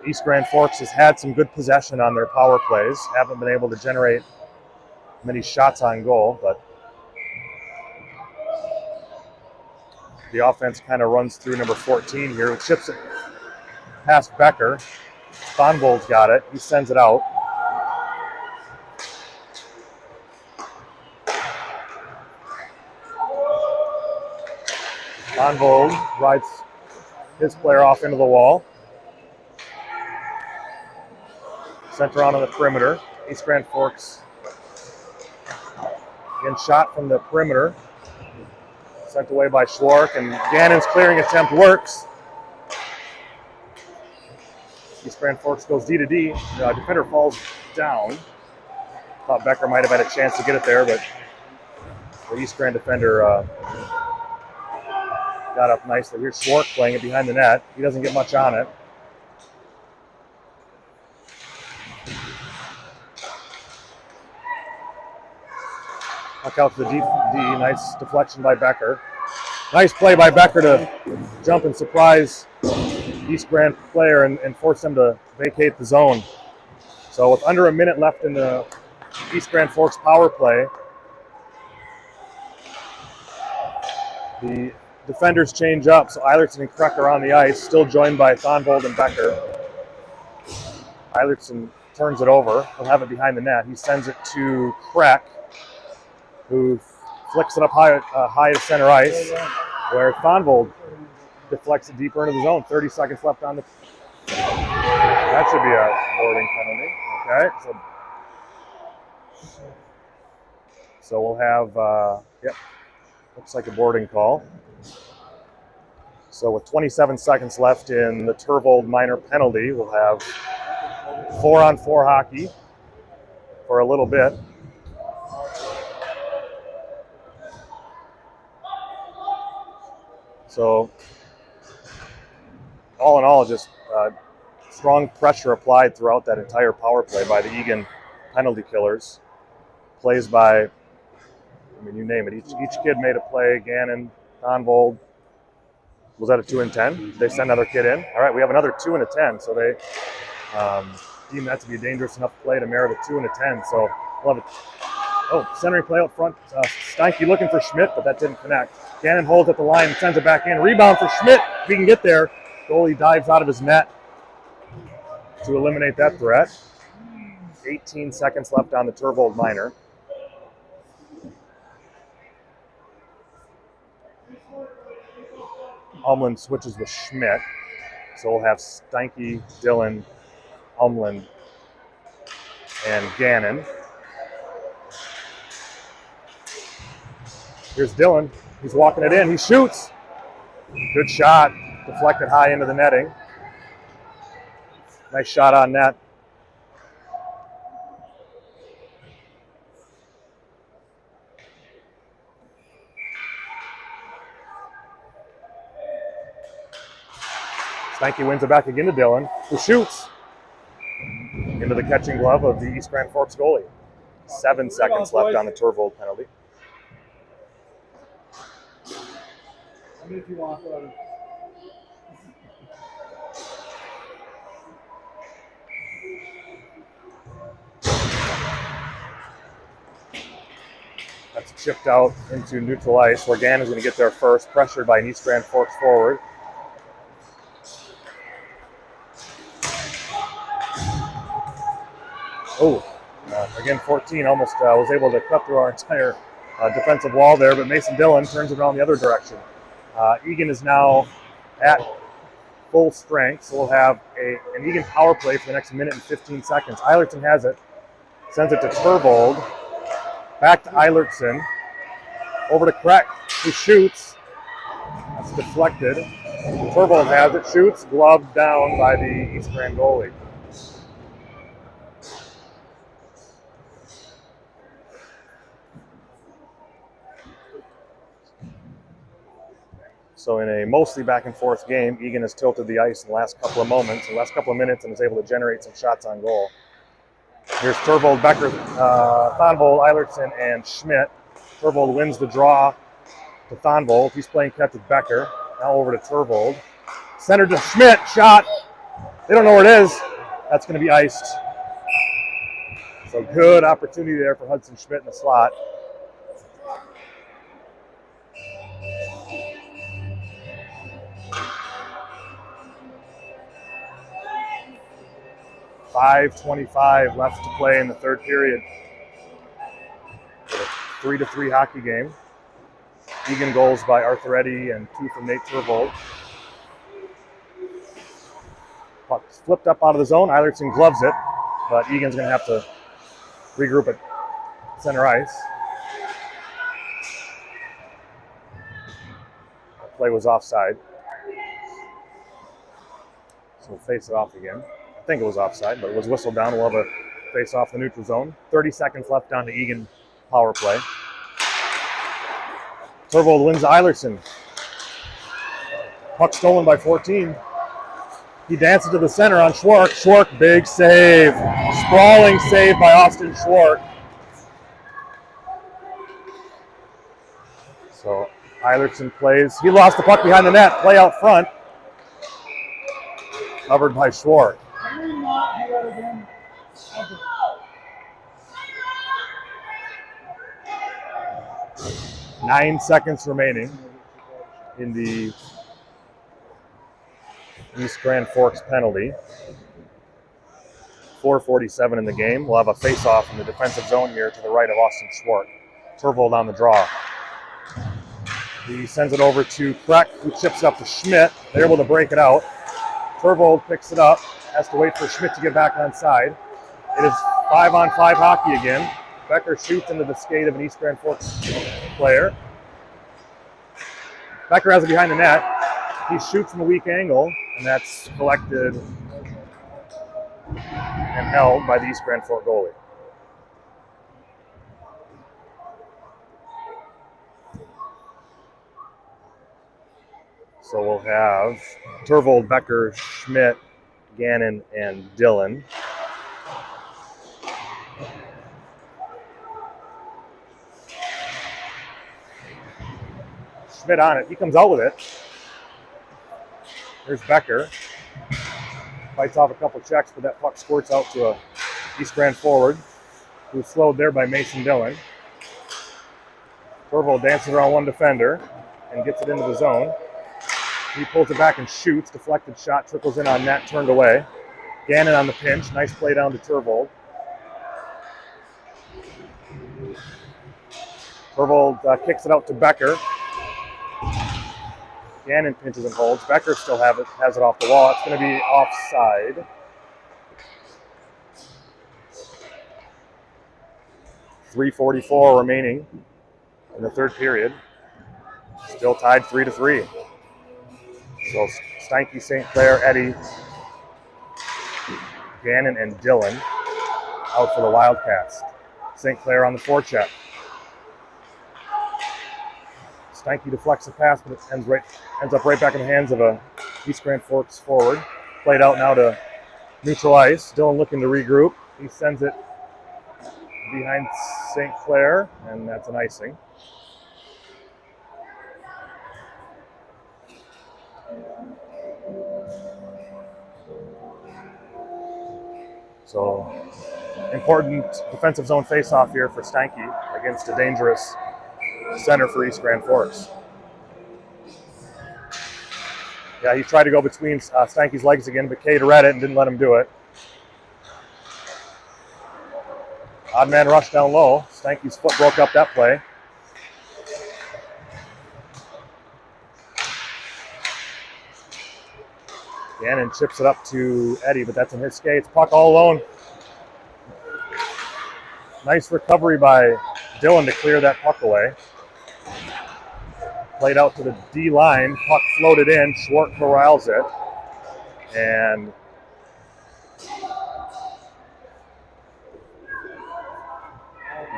Eastgren Forks has had some good possession on their power plays. Haven't been able to generate many shots on goal, but the offense kind of runs through number 14 here, who chips it past Becker. Thonvold's got it. He sends it out. Thonvold rides his player off into the wall. Center on the perimeter. East Grand Forks again shot from the perimeter. Sent away by Schwark, and Gannon's clearing attempt works. East Grand Forks goes D to D. The defender falls down. Thought Becker might have had a chance to get it there, but the East Grand defender got up nicely. Here's Schwark playing it behind the net. He doesn't get much on it. Puck out to the D. Nice deflection by Becker. Nice play by Becker to jump and surprise East Grand player and force them to vacate the zone. So with under a minute left in the East Grand Forks power play, the defenders change up. So Eilertson and Kreck are on the ice, still joined by Thonvold and Becker. Eilertson turns it over. He'll have it behind the net. He sends it to Kreck, who flicks it up high to center ice, where Thonvold deflects it deeper into the zone. 30 seconds left on the... That should be a boarding penalty. Okay, so we'll have, looks like a boarding call. So with 27 seconds left in the Turvold minor penalty, we'll have 4-on-4 hockey for a little bit. So, all in all, just strong pressure applied throughout that entire power play by the Eagan penalty killers. Plays by, I mean, you name it. Each kid made a play. Gannon, Thonvold. Was that a 2 and 10? They send another kid in. All right, we have another 2 and a 10. So they deem that to be a dangerous enough play to merit a 2 and a 10. So we'll have centering play out front. Steinke looking for Schmidt, but that didn't connect. Gannon holds at the line and sends it back in. Rebound for Schmidt. If he can get there. Goalie dives out of his net to eliminate that threat. 18 seconds left on the Turvold minor. Umland switches with Schmidt. So we'll have Steinke, Dillon, Umland, and Gannon. Here's Dillon. He's walking it in. He shoots. Good shot. Deflected high into the netting. Nice shot on net. Steinke wins it back again to Dillon, who shoots into the catching glove of the East Grand Forks goalie. 7 seconds left on the Turvold penalty. If you want, That's chipped out into neutral ice, where Gannon's going to get there first, pressured by an East Grand Forks forward. Again, 14 almost was able to cut through our entire defensive wall there, but Mason Dillon turns it around the other direction. Eagan is now at full strength, so we'll have an Eagan power play for the next minute and 15 seconds. Eilertson has it, sends it to Turvold, back to Eilertson, over to Kreck, who shoots. That's deflected. Turvold has it, shoots, gloved down by the East Grand goalie. So in a mostly back and forth game, Eagan has tilted the ice in the last couple of minutes, and is able to generate some shots on goal. Here's Turvold, Becker, Thonvold, Eilertson, and Schmidt. Turvold wins the draw to Thonvold. He's playing catch with Becker. Now over to Turvold. Centered to Schmidt, shot. They don't know where it is. That's going to be iced. So good opportunity there for Hudson Schmidt in the slot. .5:25 left to play in the third period. 3-3 hockey game. Eagan goals by Arthur Eddy and 2 from Nate Turvold. It's flipped up out of the zone. Eilertson gloves it, but Eagan's going to have to regroup at center ice. The play was offside. So we'll face it off again. I think it was offside, but it was whistled down. We'll have a face off the neutral zone. 30 seconds left on the Eagan power play. Turvold wins Eilertson. Puck stolen by 14. He dances to the center on Schwark. Schwark, big save. Sprawling save by Austin Schwark. So Eilertson plays. He lost the puck behind the net. Play out front. Covered by Schwark. 9 seconds remaining in the East Grand Forks penalty. 4:47 in the game. We'll have a face-off in the defensive zone here to the right of Austin Schwark. Turvold on the draw. He sends it over to Kreck, who chips it up to Schmidt. They're able to break it out. Turvold picks it up, has to wait for Schmidt to get back on side. It is 5-on-5 hockey again. Becker shoots into the skate of an East Grand Forks player. Becker has it behind the net. He shoots from a weak angle, and that's collected and held by the East Grand Forks goalie. So we'll have Turvold, Becker, Schmidt, Gannon, and Dillon. Schmidt on it. He comes out with it. There's Becker. Fights off a couple checks, but that puck squirts out to a East Grand forward, who's slowed there by Mason Dillon. Turvold dances around one defender and gets it into the zone. He pulls it back and shoots. Deflected shot, trickles in on net, turned away. Gannon on the pinch. Nice play down to Turvold. Turvold kicks it out to Becker. Gannon pinches and holds. Becker still has it off the wall. It's going to be offside. .344 remaining in the third period. Still tied 3-3. So Steinke, St. Clair, Eddy, Gannon, and Dillon out for the Wildcats. St. Clair on the forecheck. Steinke deflects the pass, but it ends up right back in the hands of a East Grand Forks forward. Played out now to neutral ice. Dillon looking to regroup. He sends it behind St. Clair, and that's an icing. So, important defensive zone face-off here for Steinke against a dangerous center for East Grand Forks. Yeah, he tried to go between Steinke's legs again, but Cade read it and didn't let him do it. Odd man rush down low. Steinke's foot broke up that play. Gannon chips it up to Eddy, but that's in his skates. Puck all alone. Nice recovery by Dillon to clear that puck away. Played out to the D line. Puck floated in. Schwartz corrals it. And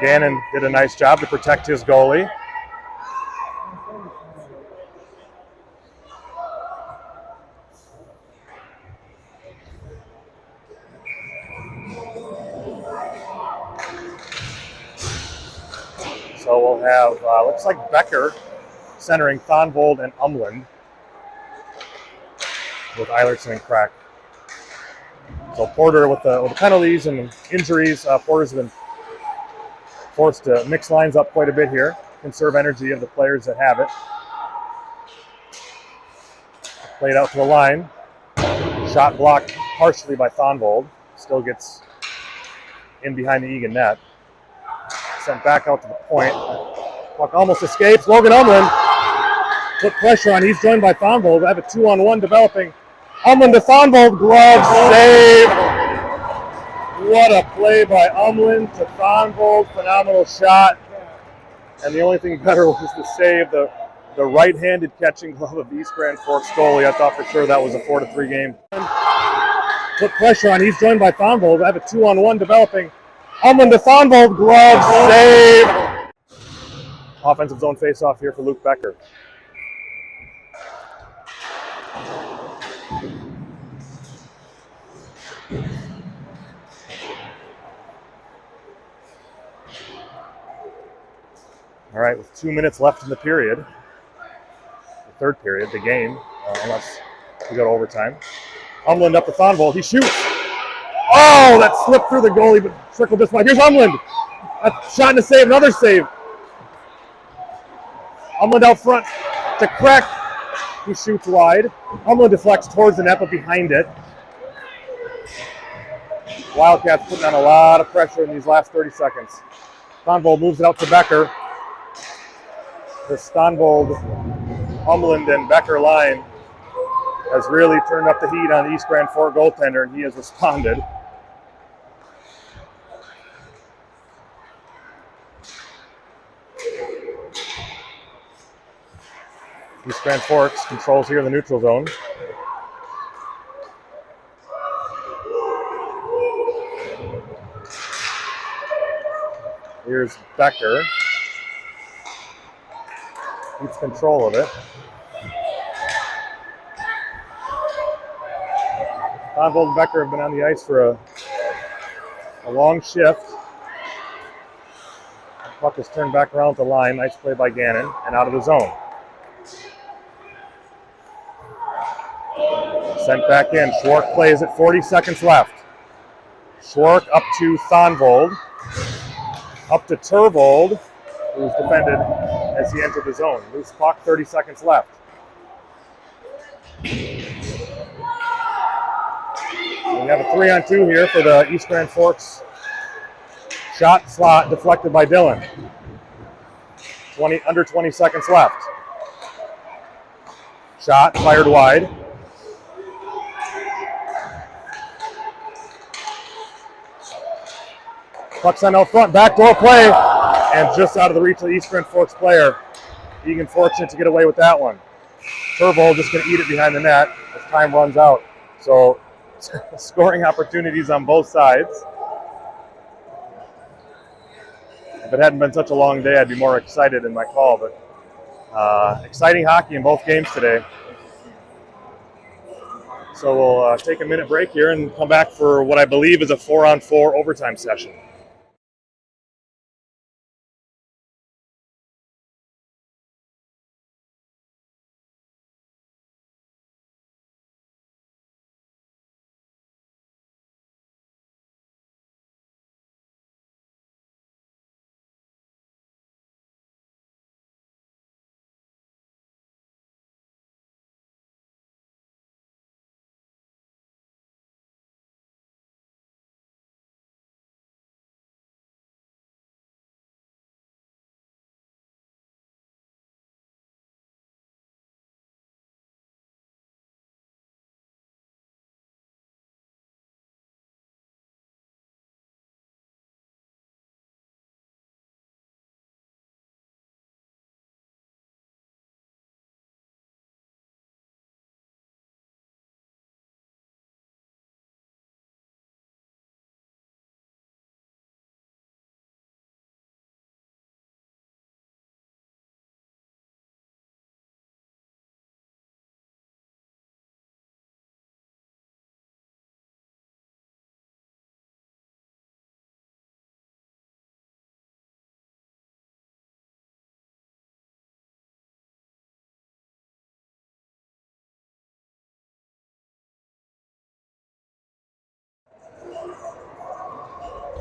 Gannon did a nice job to protect his goalie. So we'll have, looks like Becker centering Thonvold and Umland with Eilertson and Kreck. So Porter with the penalties and injuries, Porter's been forced to mix lines up quite a bit here, conserve energy of the players that have it. Played out to the line. Shot blocked partially by Thonvold. Still gets in behind the Eagan net. Sent back out to the point. Puck almost escapes. Logan Umland put pressure on. He's joined by Thonvold. We have a 2-on-1 developing Umland to Thonvold, glove save. What a play by Umland to Thonvold, phenomenal shot. And the only thing better was to save the right-handed catching glove of the East Grand Forks goalie. I thought for sure that was a 4-3 game. Put pressure on, he's joined by Thonvold. I have a 2-on-1 developing. Umland to Thonvold, glove save. Offensive zone face-off here for Luke Becker. All right, with 2 minutes left in the period, the third period, the game, unless we go to overtime. Umland up to Thonvold, he shoots. Oh, that slipped through the goalie, but trickled this way. Here's Umland. A shot and a save, another save. Umland out front to Crack. He shoots wide. Umland deflects towards the net, but behind it. Wildcats putting on a lot of pressure in these last 30 seconds. Thonvold moves it out to Becker. The Thonvold, Umland, and Becker line has really turned up the heat on the East Grand Fork goaltender, and he has responded. East Grand Forks controls here in the neutral zone. Here's Becker. Keeps control of it. Thonvold and Becker have been on the ice for a long shift. The puck is turned back around the line. Nice play by Gannon and out of the zone. Sent back in. Schwark plays it, 40 seconds left. Schwark up to Thonvold. Up to Tervold, who's defended as he entered the zone. Loose puck, 30 seconds left. We have a 3-on-2 here for the East Grand Forks. Shot slot deflected by Dillon. Under 20 seconds left. Shot fired wide. Puck sent out front, backdoor play, and just out of the reach of the East Grand Forks player. Eagan fortunate to get away with that one. Tervold just going to eat it behind the net as time runs out. So scoring opportunities on both sides. If it hadn't been such a long day, I'd be more excited in my call, but exciting hockey in both games today. So we'll take a minute break here and come back for what I believe is a 4-on-4 overtime session.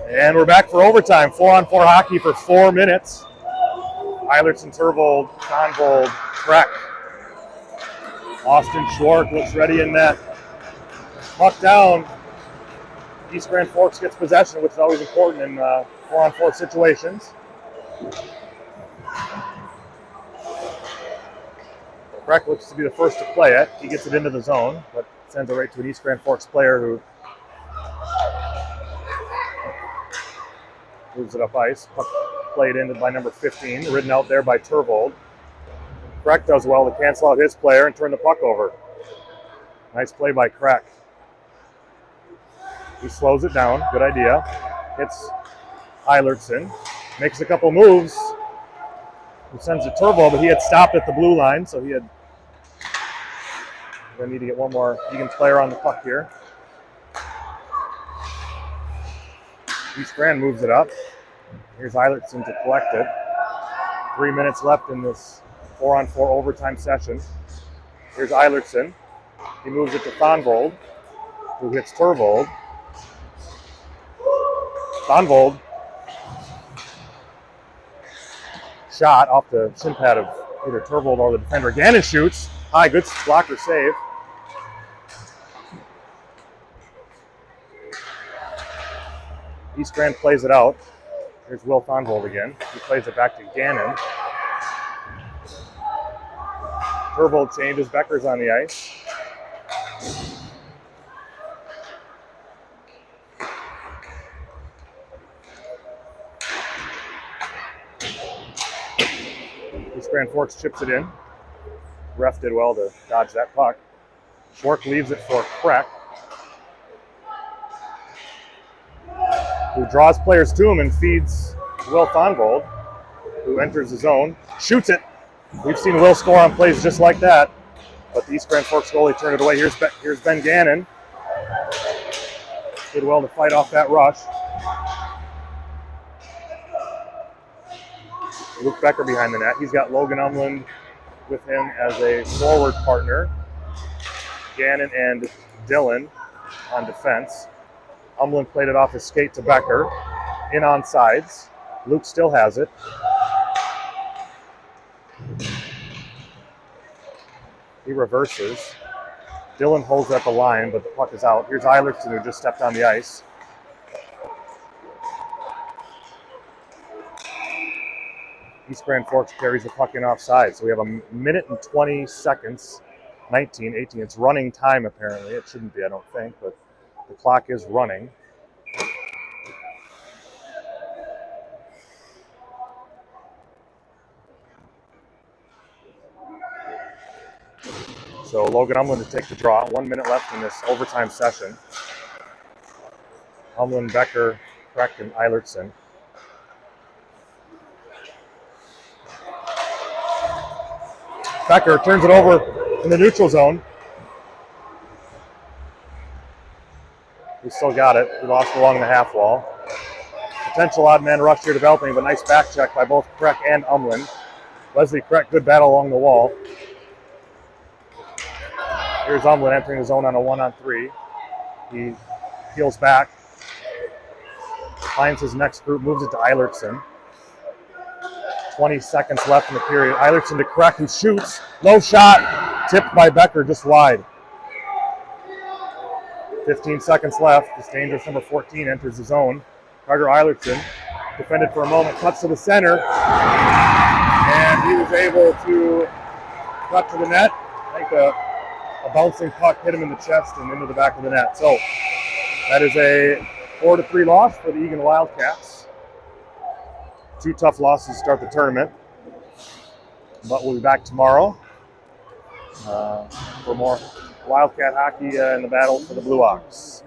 And we're back for overtime. 4-on-4 hockey for 4 minutes. Eilertson, Tervold, Thonvold, Trek. Austin Schwark looks ready in net. Puck down. East Grand Forks gets possession, which is always important in 4-on-4 situations. Trek looks to be the first to play it. He gets it into the zone, but Sends it right to an East Grand Forks player who moves it up ice. Puck played in by number 15, ridden out there by Turvold. Kreck does well to cancel out his player and turn the puck over. Nice play by Kreck. He slows it down. Good idea. Hits Eilertson. Makes a couple moves. He sends it to Turvold, but he had stopped at the blue line, so he had. We're going to need to get one more Eagan player on the puck here. East Grand moves it up. Here's Eilertson to collect it. 3 minutes left in this 4-on-4 overtime session. Here's Eilertson. He moves it to Thonvold, who hits Turvold. Thonvold shot off the shin pad of either Turvold or the defender. Gannon shoots. High, good blocker save. East Grand plays it out. Here's Will Thonvold again. He plays it back to Gannon. Turvold changes. Becker's on the ice. East Grand Forks chips it in. Ref did well to dodge that puck. Schwark leaves it for Kreck, who draws players to him and feeds Will Thonvold, who enters the zone, shoots it. We've seen Will score on plays just like that, but the East Grand Forks goalie turned it away. Here's Ben Gannon. Did well to fight off that rush. Luke Becker behind the net. He's got Logan Umland with him as a forward partner. Gannon and Dillon on defense. Umland played it off his skate to Becker. In on sides. Luke still has it. He reverses. Dillon holds at the line, but the puck is out. Here's Eilertson, who just stepped on the ice. East Grand Forks carries the puck in offside. So we have a minute and 20 seconds. 19, 18. It's running time, apparently. It shouldn't be, I don't think, but the clock is running. So Logan Umland to take the draw. 1 minute left in this overtime session. Umland, Becker, Kreck, and Eilertson. Becker turns it over in the neutral zone. We still got it. We lost along the half wall. Potential odd man rush here developing, but nice back check by both Kreck and Umland. Leslie Kreck, good battle along the wall. Here's Umland entering the zone on a 1-on-3. He peels back, finds his next group, moves it to Eilertson. 20 seconds left in the period. Eilertson to Kreck, who shoots. Low shot, tipped by Becker, just wide. 15 seconds left. This dangerous number 14 enters the zone. Carter Eilertson defended for a moment, cuts to the center, and he was able to cut to the net. I think a bouncing puck hit him in the chest and into the back of the net. So that is a 4-3 loss for the Eagan Wildcats. 2 tough losses to start the tournament. But we'll be back tomorrow for more Wildcat hockey in the battle for the Blue Ox.